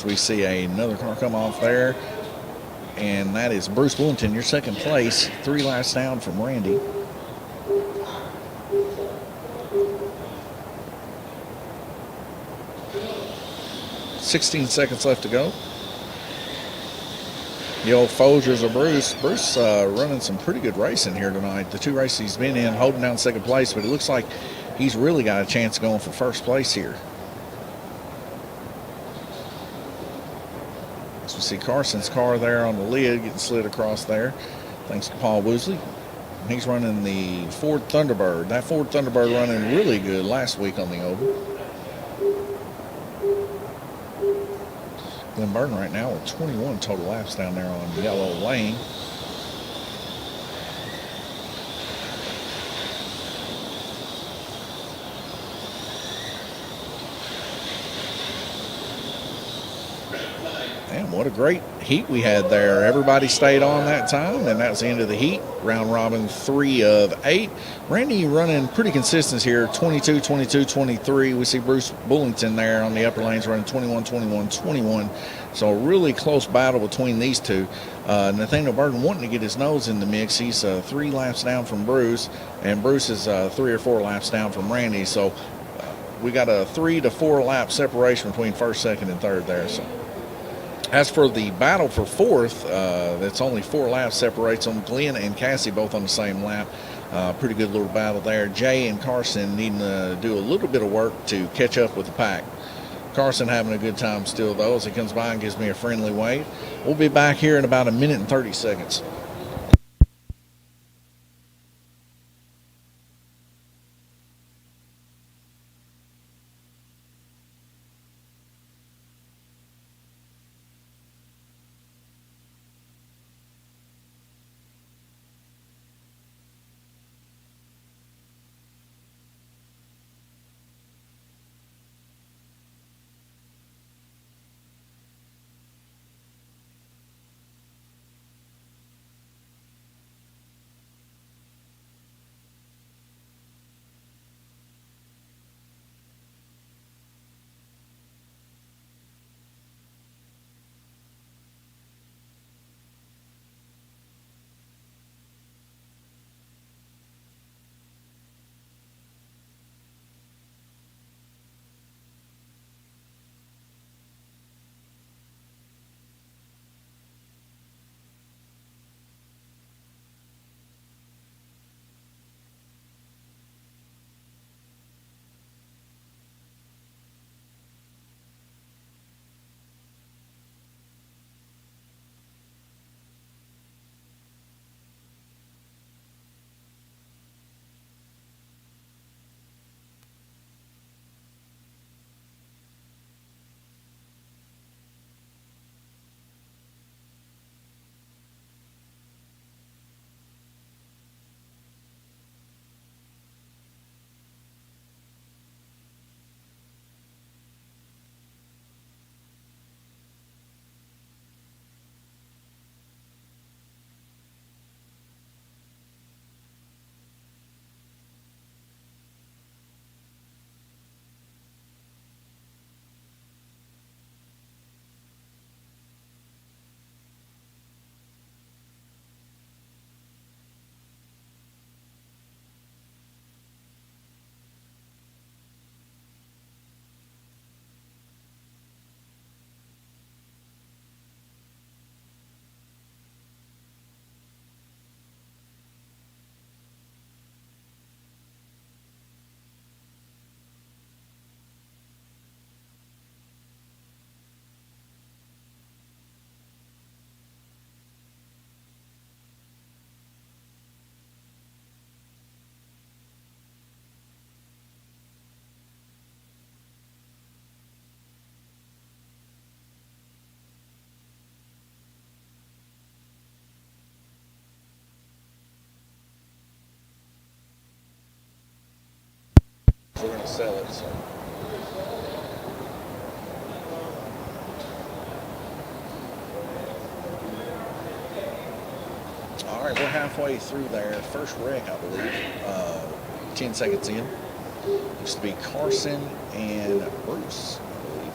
We see another car come off there, and that is Bruce Bullington, your second place, 3 laps down from Randy. $16 seconds left to go. The old Folgers of Bruce. Bruce running some pretty good racing here tonight. The 2 races he's been in, holding down second place, but it looks like he's really got a chance of going for first place here. We see Carson's car there on the lid getting slid across there, thanks to Paul Woosley. He's running the Ford Thunderbird. That Ford Thunderbird running really good last week on the Oval. Glenn Burton right now with 21 total laps down there on Yellow Lane. And what a great heat we had there. Everybody stayed on that time, and that's the end of the heat. Round robin 3 of 8. Randy running pretty consistent here, 22, 22, 23. We see Bruce Bullington there on the upper lanes running 21, 21, 21. So a really close battle between these two. Nathaniel Burton wanting to get his nose in the mix. He's 3 laps down from Bruce, and Bruce is 3 or 4 laps down from Randy. So we got a 3 to 4 lap separation between first, second, and third there. So. As for the battle for fourth, that's only 4 laps separates them. Glenn and Cassie both on the same lap. Pretty good little battle there. Jay and Carson needing to do a little bit of work to catch up with the pack. Carson having a good time still, though, as he comes by and gives me a friendly wave. We'll be back here in about a minute and 30 seconds. sell it. So. All right, we're halfway through there. First wreck, I believe. 10 seconds in. Used to be Carson and Bruce, I believe.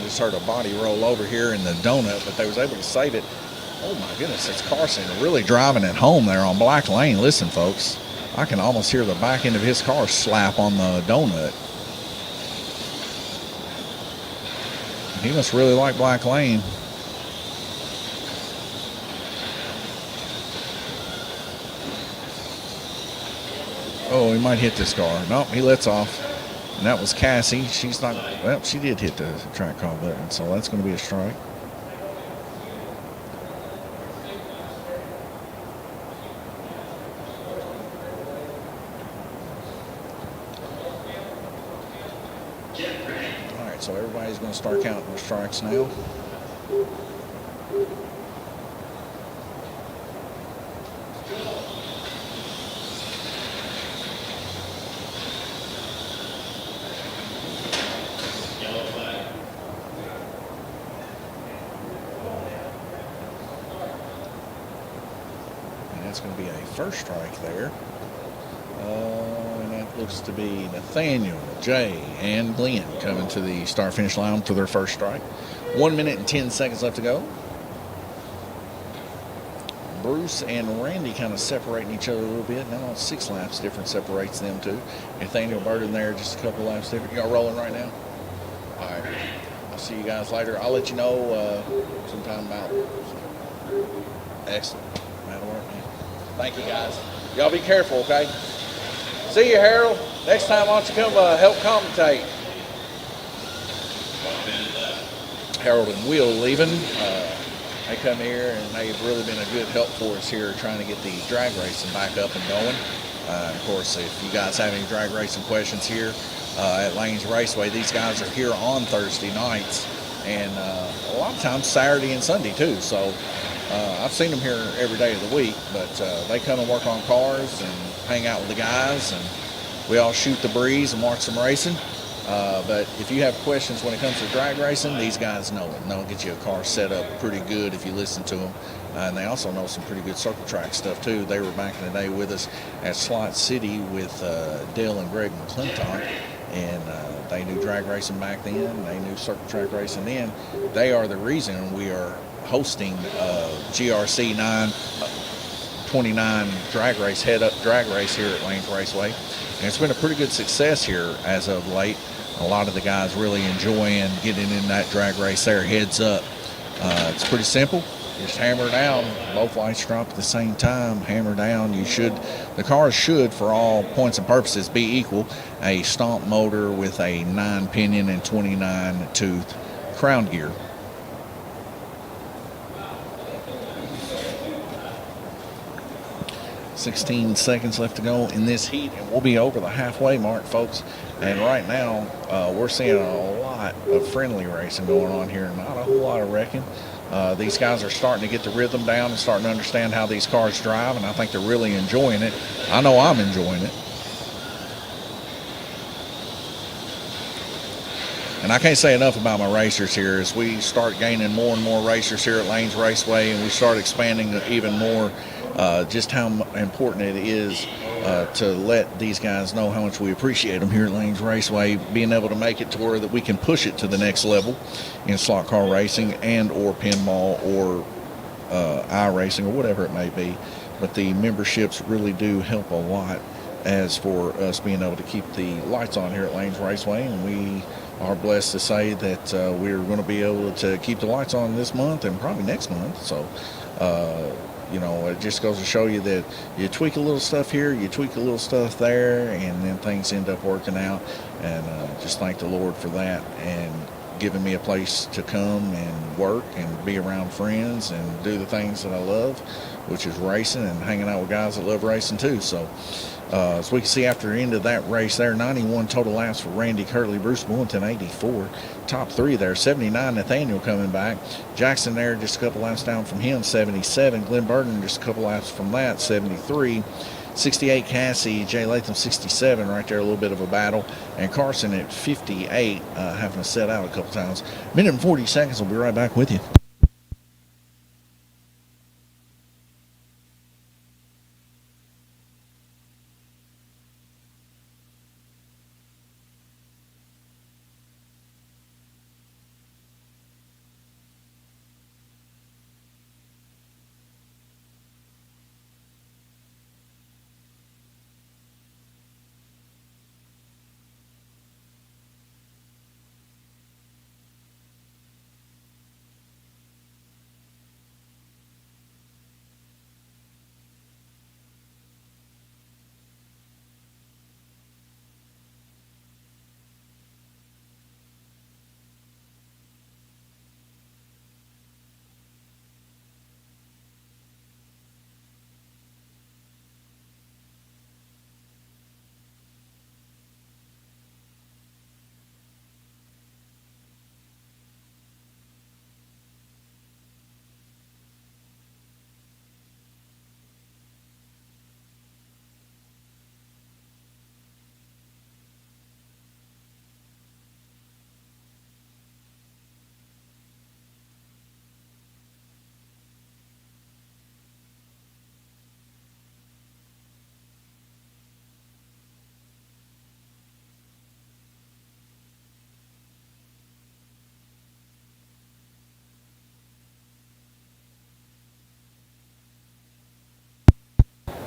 Just heard a body roll over here in the donut, but they was able to save it. Oh my goodness, it's Carson really driving it home there on Black Lane. Listen, folks, I can almost hear the back end of his car slap on the donut. He must really like Black Lane. Oh, he might hit this car. Nope, he lets off. And that was Cassie. She's not, well, she did hit the track call button, so that's going to be a strike. All right, so everybody's going to start counting their strikes now. That's going to be a first strike there. And that looks to be Nathaniel, Jay, and Glenn coming to the start-finish line for their first strike. 1 minute and 10 seconds left to go. Bruce and Randy kind of separating each other a little bit. Now 6 laps difference separates them two. Nathaniel Burden there just a couple laps different. Y'all rolling right now? All right. I'll see you guys later. I'll let you know sometime about. Excellent. That'll work, man. Thank you, guys. Y'all be careful, okay? See you, Harold. Next time, why don't you come help commentate? Harold and Will leaving. They come here, and they've really been a good help for us here trying to get the drag racing back up and going. Of course, if you guys have any drag racing questions here at Lanes Raceway, these guys are here on Thursday nights, and a lot of times Saturday and Sunday, too. So I've seen them here every day of the week, but they come and work on cars and hang out with the guys, and we all shoot the breeze and watch some racing. But if you have questions when it comes to drag racing, these guys know it. And they'll get you a car set up pretty good if you listen to them. And they also know some pretty good circle track stuff, too. They were back in the day with us at Slot City with Dale and Greg McClintock. And they knew drag racing back then. They knew circle track racing then. They are the reason we are hosting GRC 929 drag race, head-up drag race here at Lanes Raceway. And it's been a pretty good success here as of late. A lot of the guys really enjoying getting in that drag race there, heads up. It's pretty simple. Just hammer down. Both lights drop at the same time. Hammer down. The cars should, for all points and purposes, be equal. A stomp motor with a 9-pinion and 29-tooth crown gear. 16 seconds left to go in this heat, and we'll be over the halfway mark, folks. And right now, we're seeing a lot of friendly racing going on here, not a whole lot of wrecking. These guys are starting to get the rhythm down and starting to understand how these cars drive, and I think they're really enjoying it. I know I'm enjoying it. And I can't say enough about my racers here. As we start gaining more and more racers here at Lanes Raceway, and we start expanding even more, just how important it is to let these guys know how much we appreciate them here at Lanes Raceway, being able to make it to where that we can push it to the next level in slot car racing and or pinball or iRacing or whatever it may be. But the memberships really do help a lot as for us being able to keep the lights on here at Lanes Raceway, and we are blessed to say that we're going to be able to keep the lights on this month and probably next month. So you know, it just goes to show you that you tweak a little stuff here, you tweak a little stuff there, and then things end up working out. And just thank the Lord for that. And giving me a place to come and work and be around friends and do the things that I love, which is racing and hanging out with guys that love racing too. So as we can see after the end of that race there, 91 total laps for Randy Kirtley, Bruce Bullington 84. Top three there, 79 Nathaniel coming back. Jackson there just a couple laps down from him, 77. Glenn Burton just a couple laps from that, 73. 68 Cassie, Jay Latham 67, right there, a little bit of a battle. And Carson at 58, having to set out a couple times. Minute and 40 seconds, we'll be right back with you.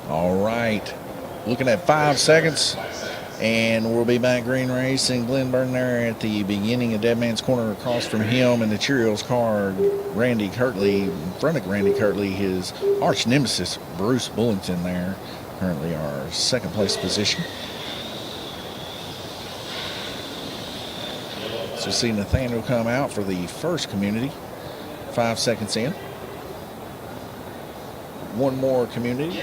All right, looking at 5 seconds, and we'll be back green racing. Glenn Burton there at the beginning of Dead Man's Corner across from him, and the Cheerios car, Randy Kirtley, in front of Randy Kirtley, his arch nemesis, Bruce Bullington there, currently our second place position. So see Nathaniel come out for the first community, 5 seconds in. One more community,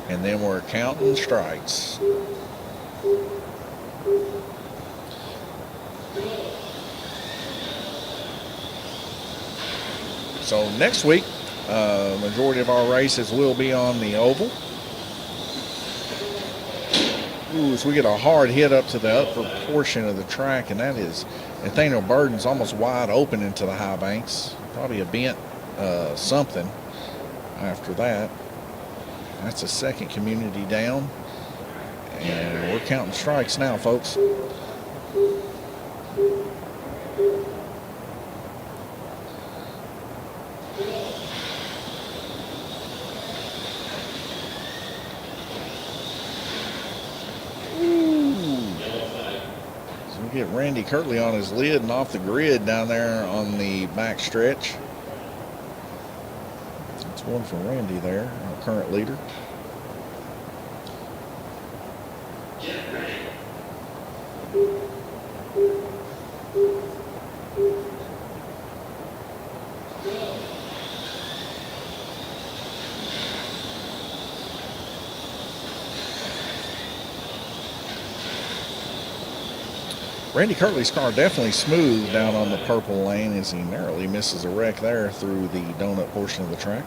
and then we're counting strikes. So next week, majority of our races will be on the oval. Ooh, so we get a hard hit up to the upper portion of the track, and that is Nathaniel Burden's almost wide open into the high banks. Probably a bent something after that. That's the second community down, and we're counting strikes now, folks. So we get Randy Kirtley on his lid and off the grid down there on the back stretch. That's one for Randy there, our current leader. Randy Kirtley's car definitely smooth down on the purple lane as he narrowly misses a wreck there through the donut portion of the track.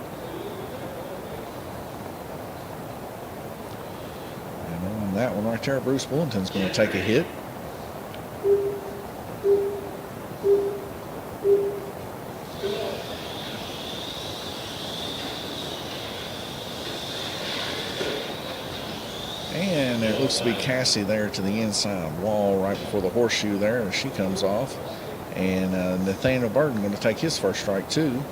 And on that one right there, Bruce Bullington's going to take a hit. And it looks to be Cassie there to the inside wall right before the horseshoe there as she comes off. And Nathaniel Burton going to take his first strike too.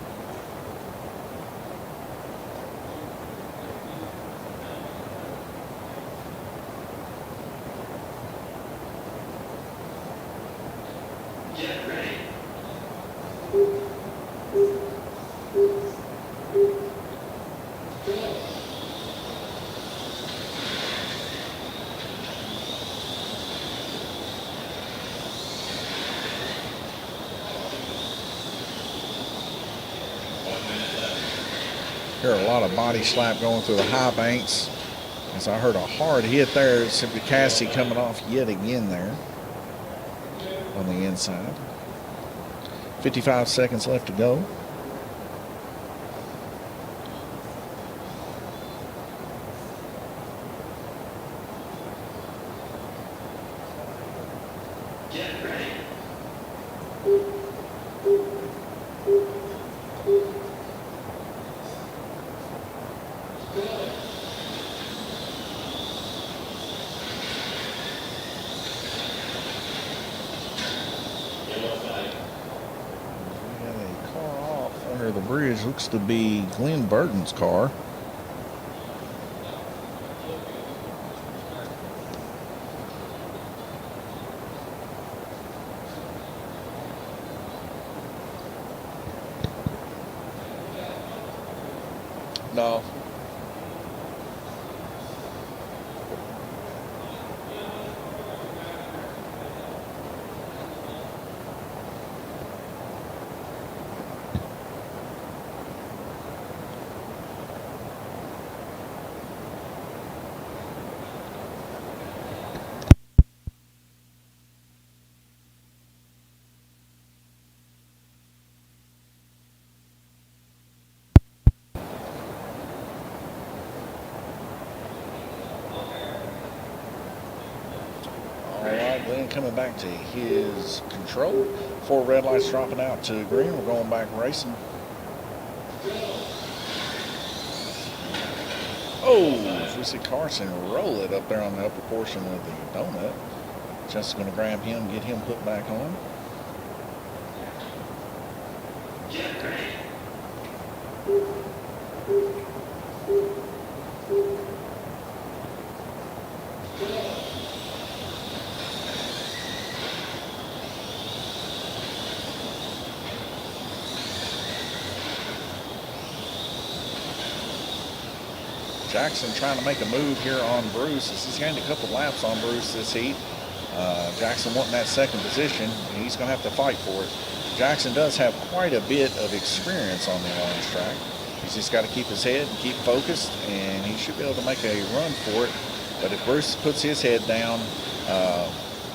Hear a lot of body slap going through the high banks. As I heard a hard hit there. It's simply Cassie coming off yet again there on the inside. 55 seconds left to go. Get ready. The bridge looks to be Glenn Burton's car. No. Glenn coming back to his control. 4 red lights dropping out to green. We're going back racing. Oh, we see Carson roll it up there on the upper portion of the donut. Just going to grab him, get him put back on. Get ready. Jackson trying to make a move here on Bruce. He's gained a couple laps on Bruce this heat. Jackson wanting that second position. He's going to have to fight for it. Jackson does have quite a bit of experience on the orange track. He's just got to keep his head and keep focused, and he should be able to make a run for it. But if Bruce puts his head down,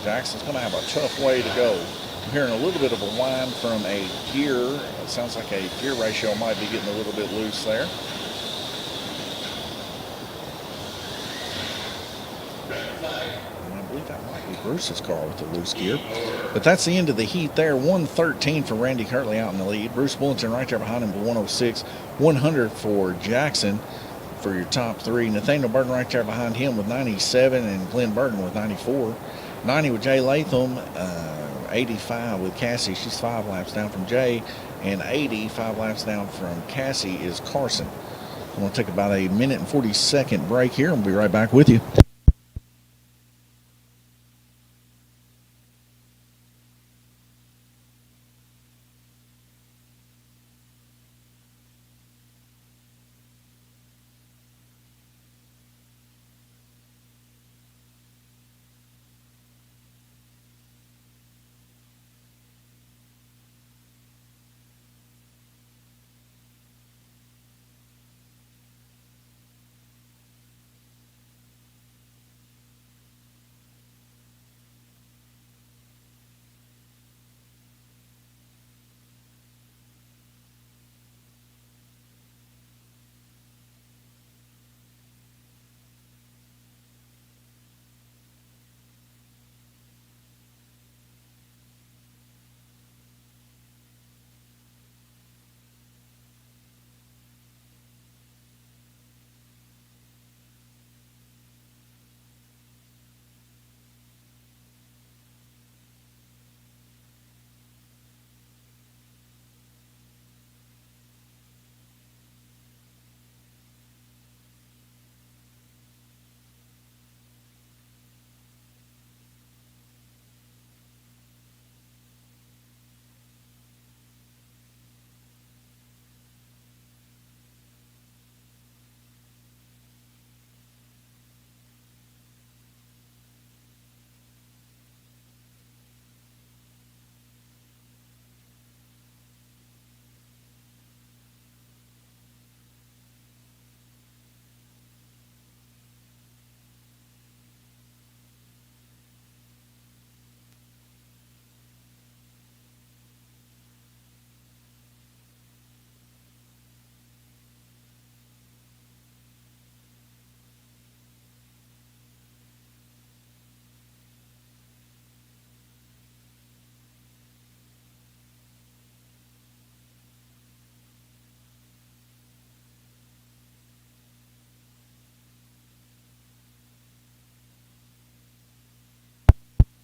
Jackson's going to have a tough way to go. I'm hearing a little bit of a whine from a gear. It sounds like a gear ratio might be getting a little bit loose there. That might be Bruce's car with the loose gear. But that's the end of the heat there. 113 for Randy Kirtley out in the lead. Bruce Bullington right there behind him with 106. 100 for Jackson for your top 3. Nathaniel Burton right there behind him with 97, and Glenn Burton with 94. 90 with Jay Latham. 85 with Cassie. She's 5 laps down from Jay. And 85 laps down from Cassie is Carson. I'm going to take about a minute and 40-second break here, and we'll be right back with you.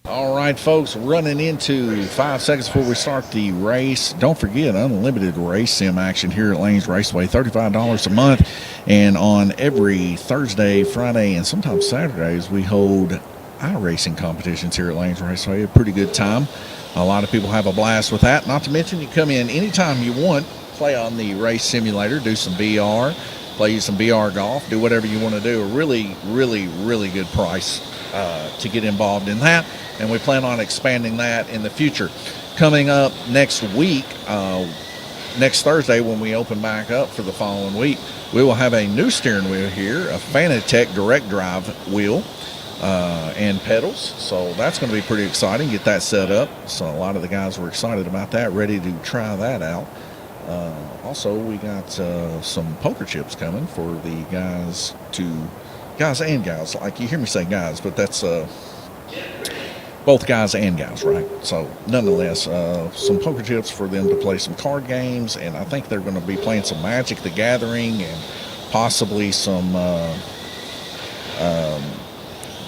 All right, folks, running into 5 seconds before we start the race. Don't forget, unlimited race sim action here at Lanes Raceway, $35 a month. And on every Thursday, Friday, and sometimes Saturdays, we hold iRacing competitions here at Lanes Raceway. A pretty good time. A lot of people have a blast with that. Not to mention, you come in anytime you want, play on the race simulator, do some VR, play some VR golf, do whatever you want to do. A really, really, really good price to get involved in that. And we plan on expanding that in the future. Coming up next week, next Thursday when we open back up for the following week, we will have a new steering wheel here, a Fanatec direct drive wheel and pedals. So that's going to be pretty exciting, get that set up. So a lot of the guys were excited about that, ready to try that out. Also, we got some poker chips coming for the guys and gals. Like you hear me say guys, but that's both guys and gals, right? So nonetheless, some poker chips for them to play some card games, and I think they're going to be playing some Magic the Gathering and possibly some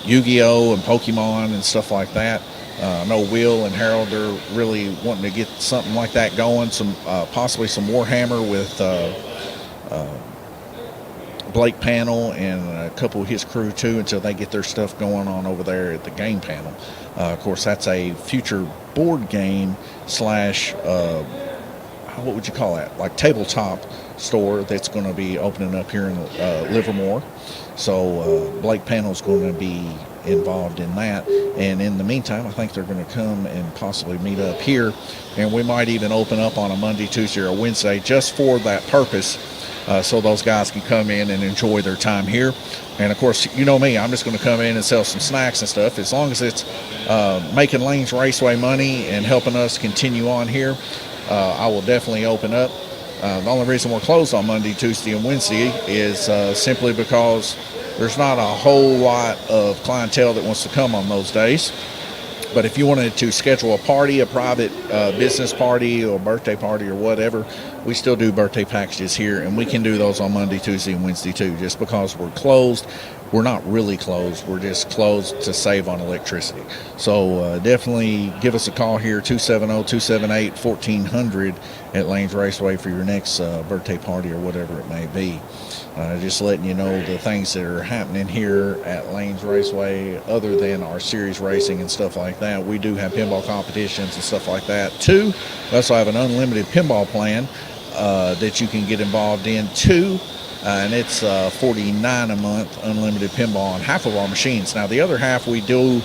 Yu-Gi-Oh! And Pokemon and stuff like that. I know Will and Harold are really wanting to get something like that going. Some possibly some Warhammer with Blake Panel and a couple of his crew too, until they get their stuff going on over there at the game panel. Of course, that's a future board game slash what would you call that? Like tabletop store that's going to be opening up here in Livermore. So Blake Panel's going to be involved in that. And in the meantime, I think they're going to come and possibly meet up here. And we might even open up on a Monday, Tuesday, or Wednesday just for that purpose. So those guys can come in and enjoy their time here. And of course, you know me, I'm just going to come in and sell some snacks and stuff. As long as it's making Lanes Raceway money and helping us continue on here, I will definitely open up. The only reason we're closed on Monday, Tuesday, and Wednesday is simply because there's not a whole lot of clientele that wants to come on those days. But if you wanted to schedule a party, a private business party or birthday party or whatever, we still do birthday packages here, and we can do those on Monday, Tuesday, and Wednesday too. Just because we're closed, we're not really closed. We're just closed to save on electricity. So definitely give us a call here, 270-278-1400 at Lanes Raceway for your next birthday party or whatever it may be. Just letting you know the things that are happening here at Lanes Raceway other than our series racing and stuff like that. We do have pinball competitions and stuff like that too. We also have an unlimited pinball plan that you can get involved in too. And it's $49 a month, unlimited pinball on half of our machines. Now, the other half we do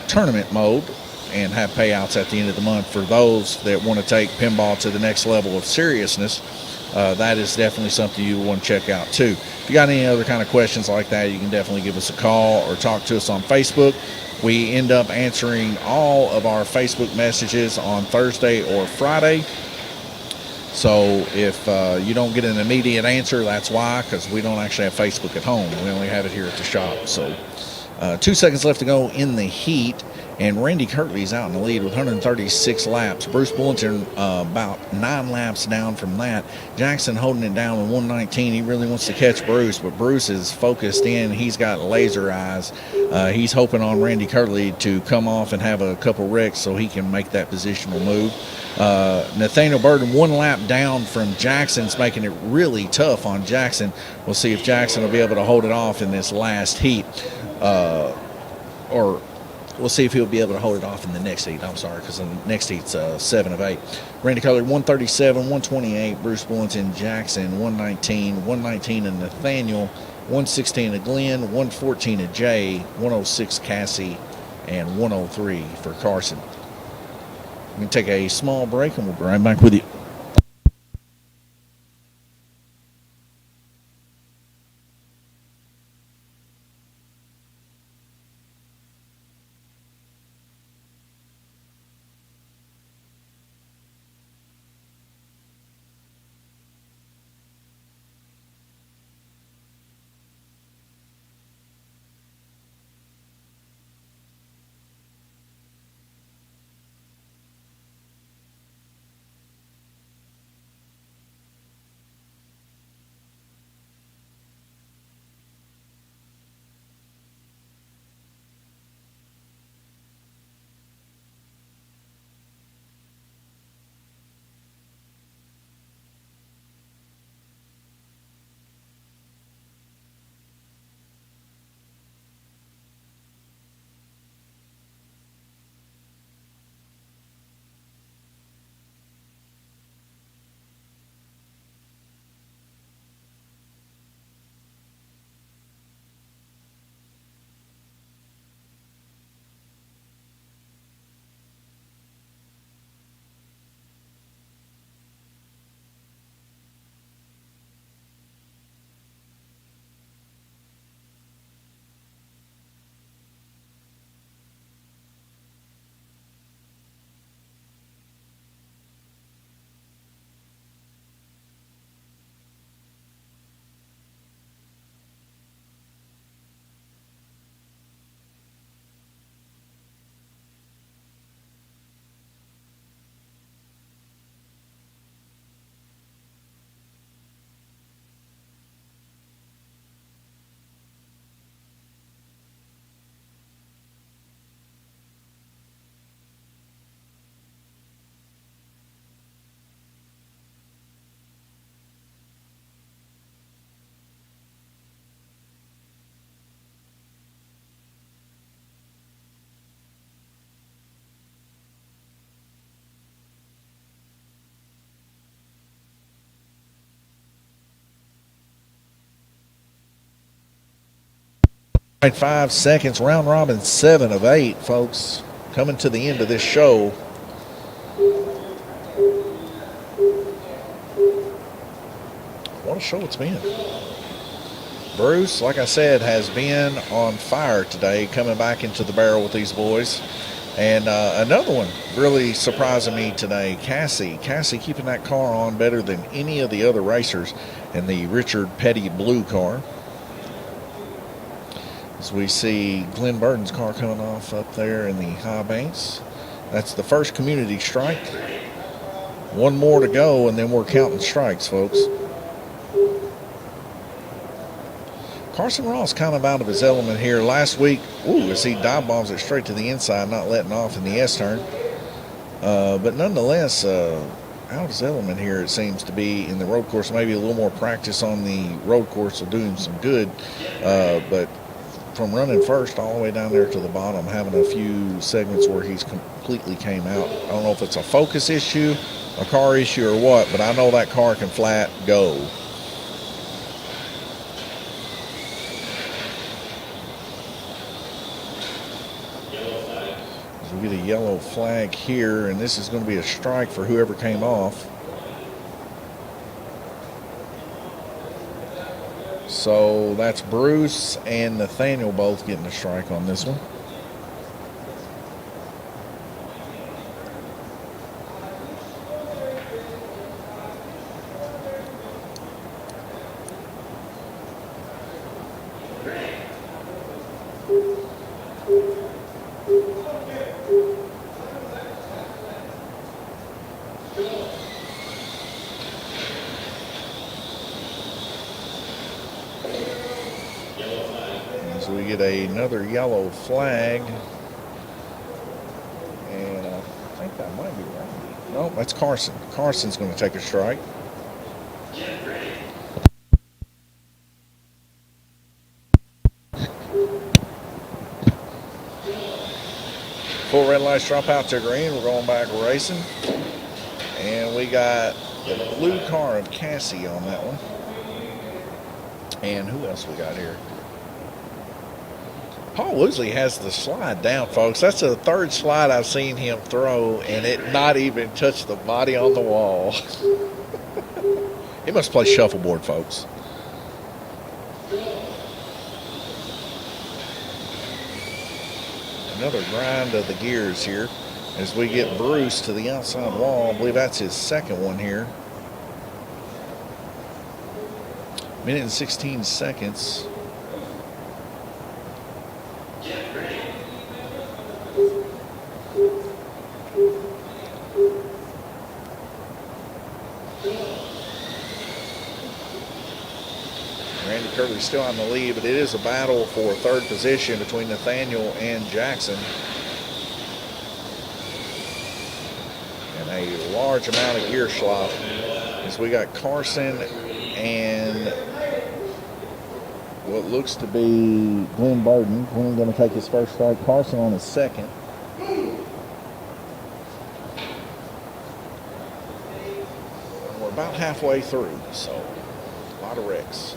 tournament mode and have payouts at the end of the month for those that want to take pinball to the next level of seriousness. That is definitely something you want to check out too. If you got any other kind of questions like that, you can definitely give us a call or talk to us on Facebook. We end up answering all of our Facebook messages on Thursday or Friday. So if you don't get an immediate answer, that's why, because we don't actually have Facebook at home. We only have it here at the shop. So 2 seconds left to go in the heat. And Randy Kirtley's out in the lead with 136 laps. Bruce Bullington about 9 laps down from that. Jackson holding it down with 119. He really wants to catch Bruce, but Bruce is focused in. He's got laser eyes. He's hoping on Randy Kirtley to come off and have a couple wrecks so he can make that positional move. Nathaniel Burton 1 lap down from Jackson's, making it really tough on Jackson. We'll see if Jackson will be able to hold it off in this last heat. Or we'll see if he'll be able to hold it off in the next heat. I'm sorry, because the next heat's 7 of 8. Randy Cutler, 137, 128. Bruce Bullington, Jackson, 119. 119 and Nathaniel, 116 to Glenn, 114 to Jay, 106 Cassie, and 103 for Carson. We can take a small break, and we'll be right back with you. 5 seconds, round robin 7 of 8, folks. Coming to the end of this show. What a show it's been. Bruce, like I said, has been on fire today, coming back into the barrel with these boys. And another one really surprising me today, Cassie. Cassie keeping that car on better than any of the other racers in the Richard Petty blue car. As we see Glenn Burton's car coming off up there in the high banks. That's the first community strike. One more to go, and then we're counting strikes, folks. Carson Ross kind of out of his element here. Last week, as he dive bombs it straight to the inside, not letting off in the S-turn. But nonetheless, out of his element here, it seems to be in the road course. Maybe a little more practice on the road course will do him some good. But from running first all the way down there to the bottom, having a few segments where he's completely came out. I don't know if it's a focus issue, a car issue, or what, but I know that car can flat go. So we get a yellow flag here, and this is going to be a strike for whoever came off. So that's Bruce and Nathaniel both getting a strike on this one. So we get another yellow flag, and I think that might be right. No, that's Carson. Carson's going to take a strike. Full red lights drop out to green. We're going back racing, and we got the blue car of Cassie on that one. And who else we got here? Paul Woosley has the slide down, folks. That's the third slide I've seen him throw, and it not even touched the body on the wall. He must play shuffleboard, folks. Another grind of the gears here as we get Bruce to the outside wall. I believe that's his second one here. Minute and 16 seconds. Randy Curley's still on the lead, but it is a battle for third position between Nathaniel and Jackson. And a large amount of gear slop as we got Carson and what looks to be Glenn Burton. Glenn going to take his first strike. Carson on his second. We're about halfway through, so a lot of wrecks.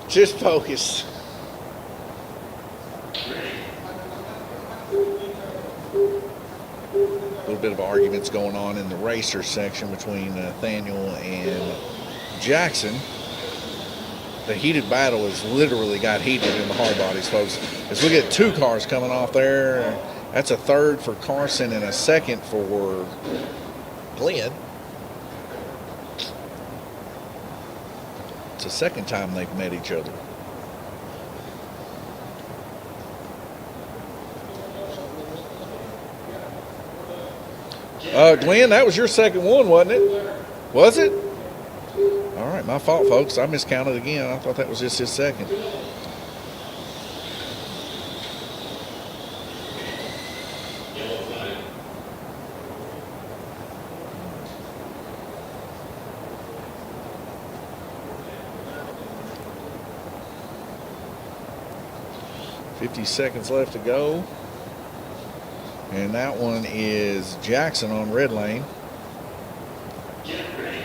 Just focus. A little bit of arguments going on in the racer section between Nathaniel and Jackson. The heated battle has literally got heated in the hard bodies, folks. As we get two cars coming off there, that's a third for Carson and a second for Glenn. It's the second time they've met each other. Glenn, that was your second one, wasn't it? Was it? All right, my fault, folks. I miscounted again. I thought that was just his second. 50 seconds left to go. And that one is Jackson on red lane. Get ready.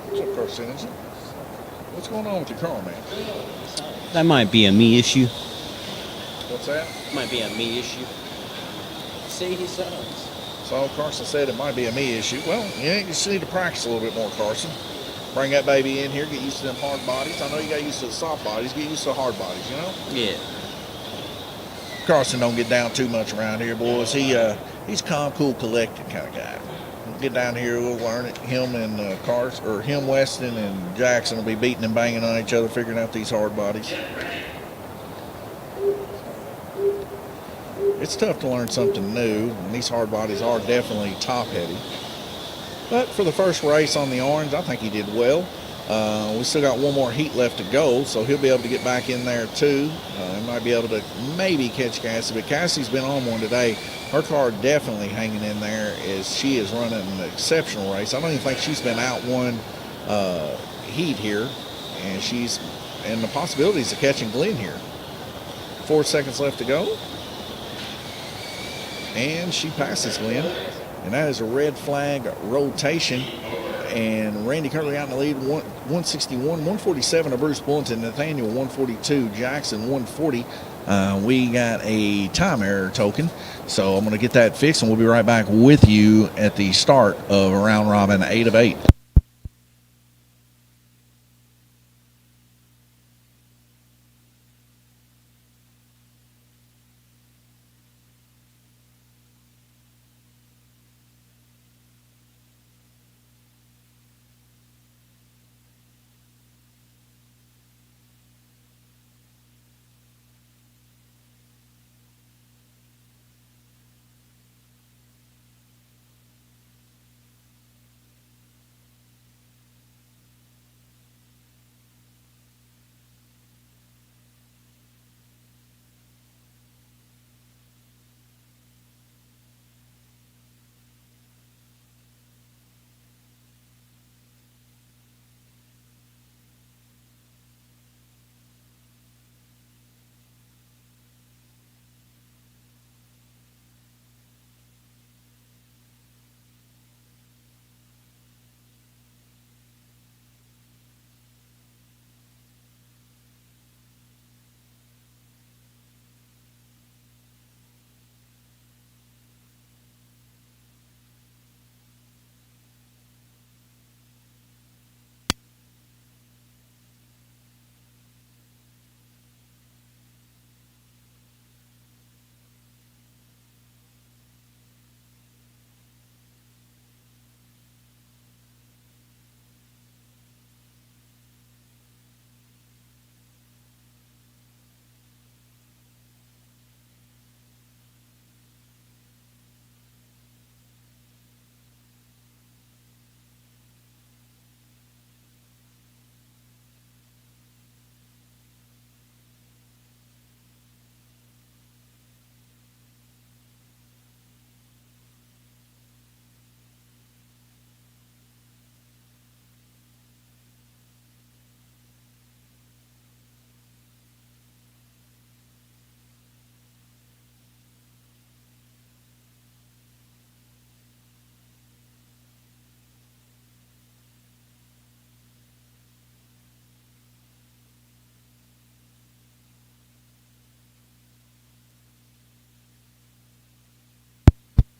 What's up, Carson? What's going on with your car, man? That might be a me issue. What's that? Might be a me issue. See, he sucks. So Carson said it might be a me issue. Well, you just need to practice a little bit more, Carson. Bring that baby in here, get used to them hard bodies. I know you got used to the soft bodies, get used to the hard bodies, you know? Yeah. Carson don't get down too much around here, boys. He's calm, cool, collected kind of guy. Get down here, we'll learn it. Him and him, Weston, and Jackson will be beating and banging on each other, figuring out these hard bodies. It's tough to learn something new, and these hard bodies are definitely top heavy. But for the first race on the orange, I think he did well. We still got one more heat left to go, so he'll be able to get back in there too. He might be able to maybe catch Cassie, but Cassie's been on one today. Her car definitely hanging in there as she is running an exceptional race. I don't even think she's been out one heat here, and the possibilities of catching Glenn here. 4 seconds left to go. And she passes Glenn. And that is a red flag rotation. And Randy currently out in the lead, 161, 147 to Bruce Bullington, Nathaniel 142, Jackson 140. We got a time error token, so I'm going to get that fixed, and we'll be right back with you at the start of round robin 8 of 8.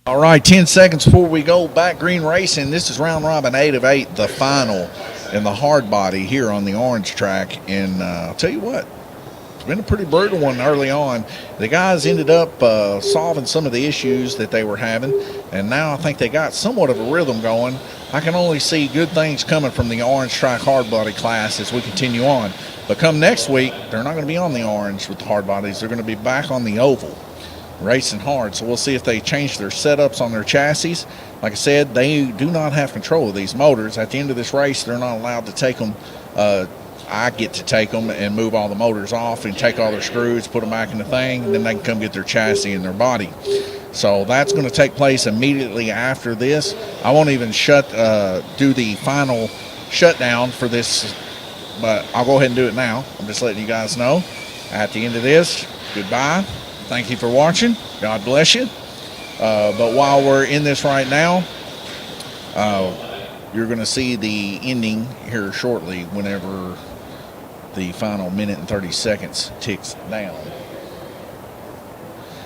All right, 10 seconds before we go back green racing. This is round robin 8 of 8, the final in the hard body here on the orange track. And I'll tell you what, it's been a pretty brutal one early on. The guys ended up solving some of the issues that they were having, and now I think they got somewhat of a rhythm going. I can only see good things coming from the orange track hard body class as we continue on. But come next week, they're not going to be on the orange with the hard bodies. They're going to be back on the oval, racing hard. So we'll see if they change their setups on their chassis. Like I said, they do not have control of these motors. At the end of this race, they're not allowed to take them. I get to take them and move all the motors off and take all their screws, put them back in the thing, and then they can come get their chassis and their body. So that's going to take place immediately after this. I won't even do the final shutdown for this but I'll go ahead and do it now. I'm just letting you guys know at the end of this. Goodbye. Thank you for watching. God bless you. But while we're in this right now, you're going to see the ending here shortly whenever the final minute and 30 seconds ticks down.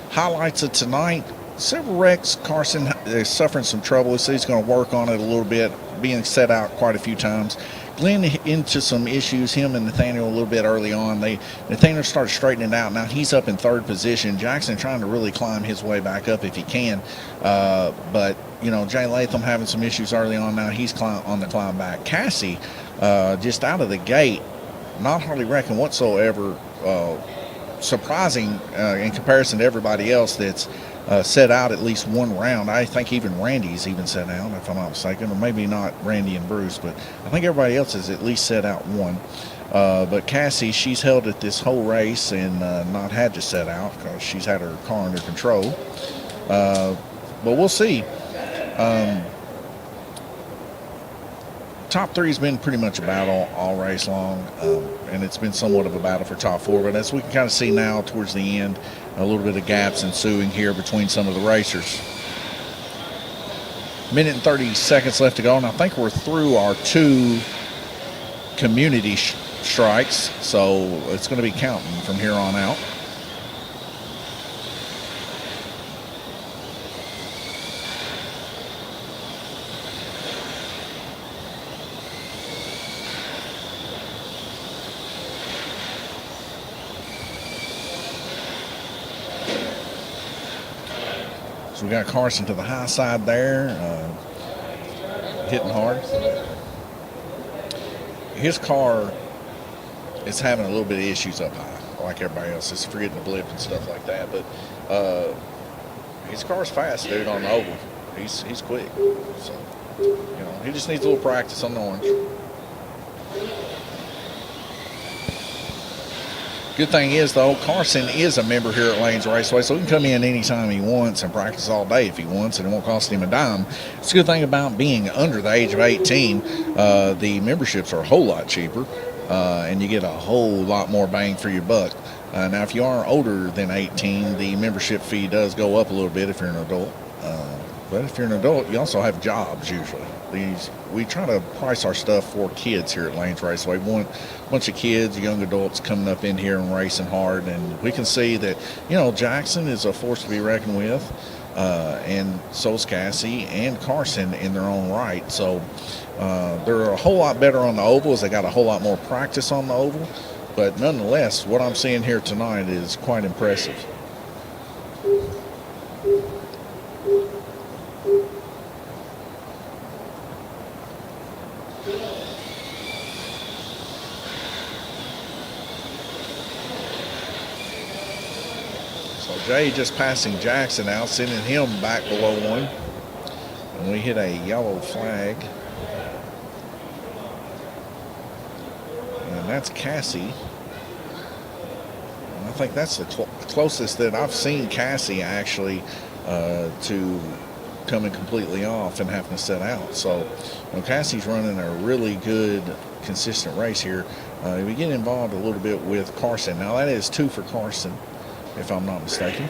Highlights of tonight: several wrecks. Carson is suffering some trouble. He says he's going to work on it a little bit, being set out quite a few times. Glenn into some issues, him and Nathaniel a little bit early on. Nathaniel started straightening it out. Now he's up in third position. Jackson trying to really climb his way back up if he can. But, you know, Jay Latham having some issues early on. Now he's on the climb back. Cassie, just out of the gate, not hardly wrecking whatsoever. Surprising in comparison to everybody else that's set out at least one round. I think even Randy's even set out, if I'm not mistaken, or maybe not Randy and Bruce, but I think everybody else has at least set out one. But Cassie, she's held it this whole race and not had to set out because she's had her car under control. But we'll see. Top three has been pretty much a battle all race long, and it's been somewhat of a battle for top four. But as we can kind of see now towards the end, a little bit of gaps ensuing here between some of the racers. Minute and 30 seconds left to go, and I think we're through our 2 community strikes, so it's going to be counting from here on out. So we got Carson to the high side there, hitting hard. His car is having a little bit of issues up high, like everybody else. It's forgetting the blip and stuff like that. But his car's fast, dude, on the oval. He's quick. So, you know, he just needs a little practice on the orange. Good thing is, though, Carson is a member here at Lanes Raceway, so he can come in anytime he wants and practice all day if he wants, and it won't cost him a dime. It's a good thing about being under the age of 18. The memberships are a whole lot cheaper, and you get a whole lot more bang for your buck. Now, if you are older than 18, the membership fee does go up a little bit if you're an adult. But if you're an adult, you also have jobs usually. We try to price our stuff for kids here at Lanes Raceway. We want a bunch of kids, young adults coming up in here and racing hard, and we can see that, you know, Jackson is a force to be reckoned with, and so's Cassie and Carson in their own right. So they're a whole lot better on the ovals. They got a whole lot more practice on the oval, but nonetheless, what I'm seeing here tonight is quite impressive. Jay just passing Jackson out, sending him back below 1. And we hit a yellow flag. And that's Cassie. And I think that's the closest that I've seen Cassie actually to coming completely off and having to set out. So, you know, Cassie's running a really good, consistent race here. We get involved a little bit with Carson. Now that is 2 for Carson, if I'm not mistaken.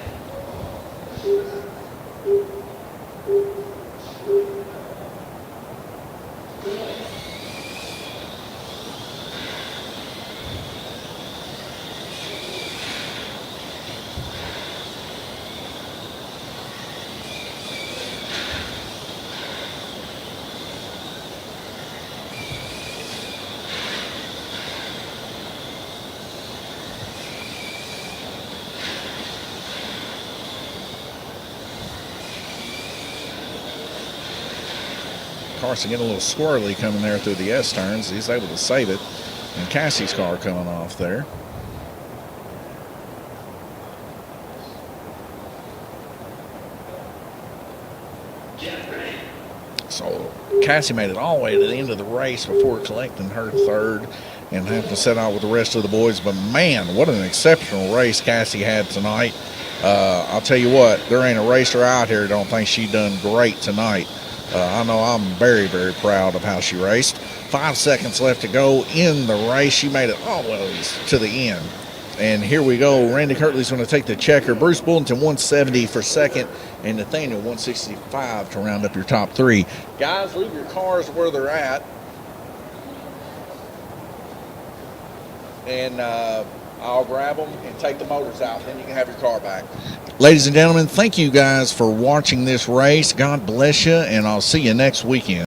Carson getting a little swirly coming there through the S turns. He's able to save it. And Cassie's car coming off there. So Cassie made it all the way to the end of the race before collecting her third and having to set out with the rest of the boys. But man, what an exceptional race Cassie had tonight. I'll tell you what, there ain't a racer out here that don't think she done great tonight. I know I'm very, very proud of how she raced. 5 seconds left to go in the race. She made it almost to the end. And here we go. Randy Kirtley's going to take the checker. Bruce Bullington 170 for second, and Nathaniel 165 to round up your top three. Guys, leave your cars where they're at. And I'll grab them and take the motors out. Then you can have your car back. Ladies and gentlemen, thank you guys for watching this race. God bless you, and I'll see you next weekend.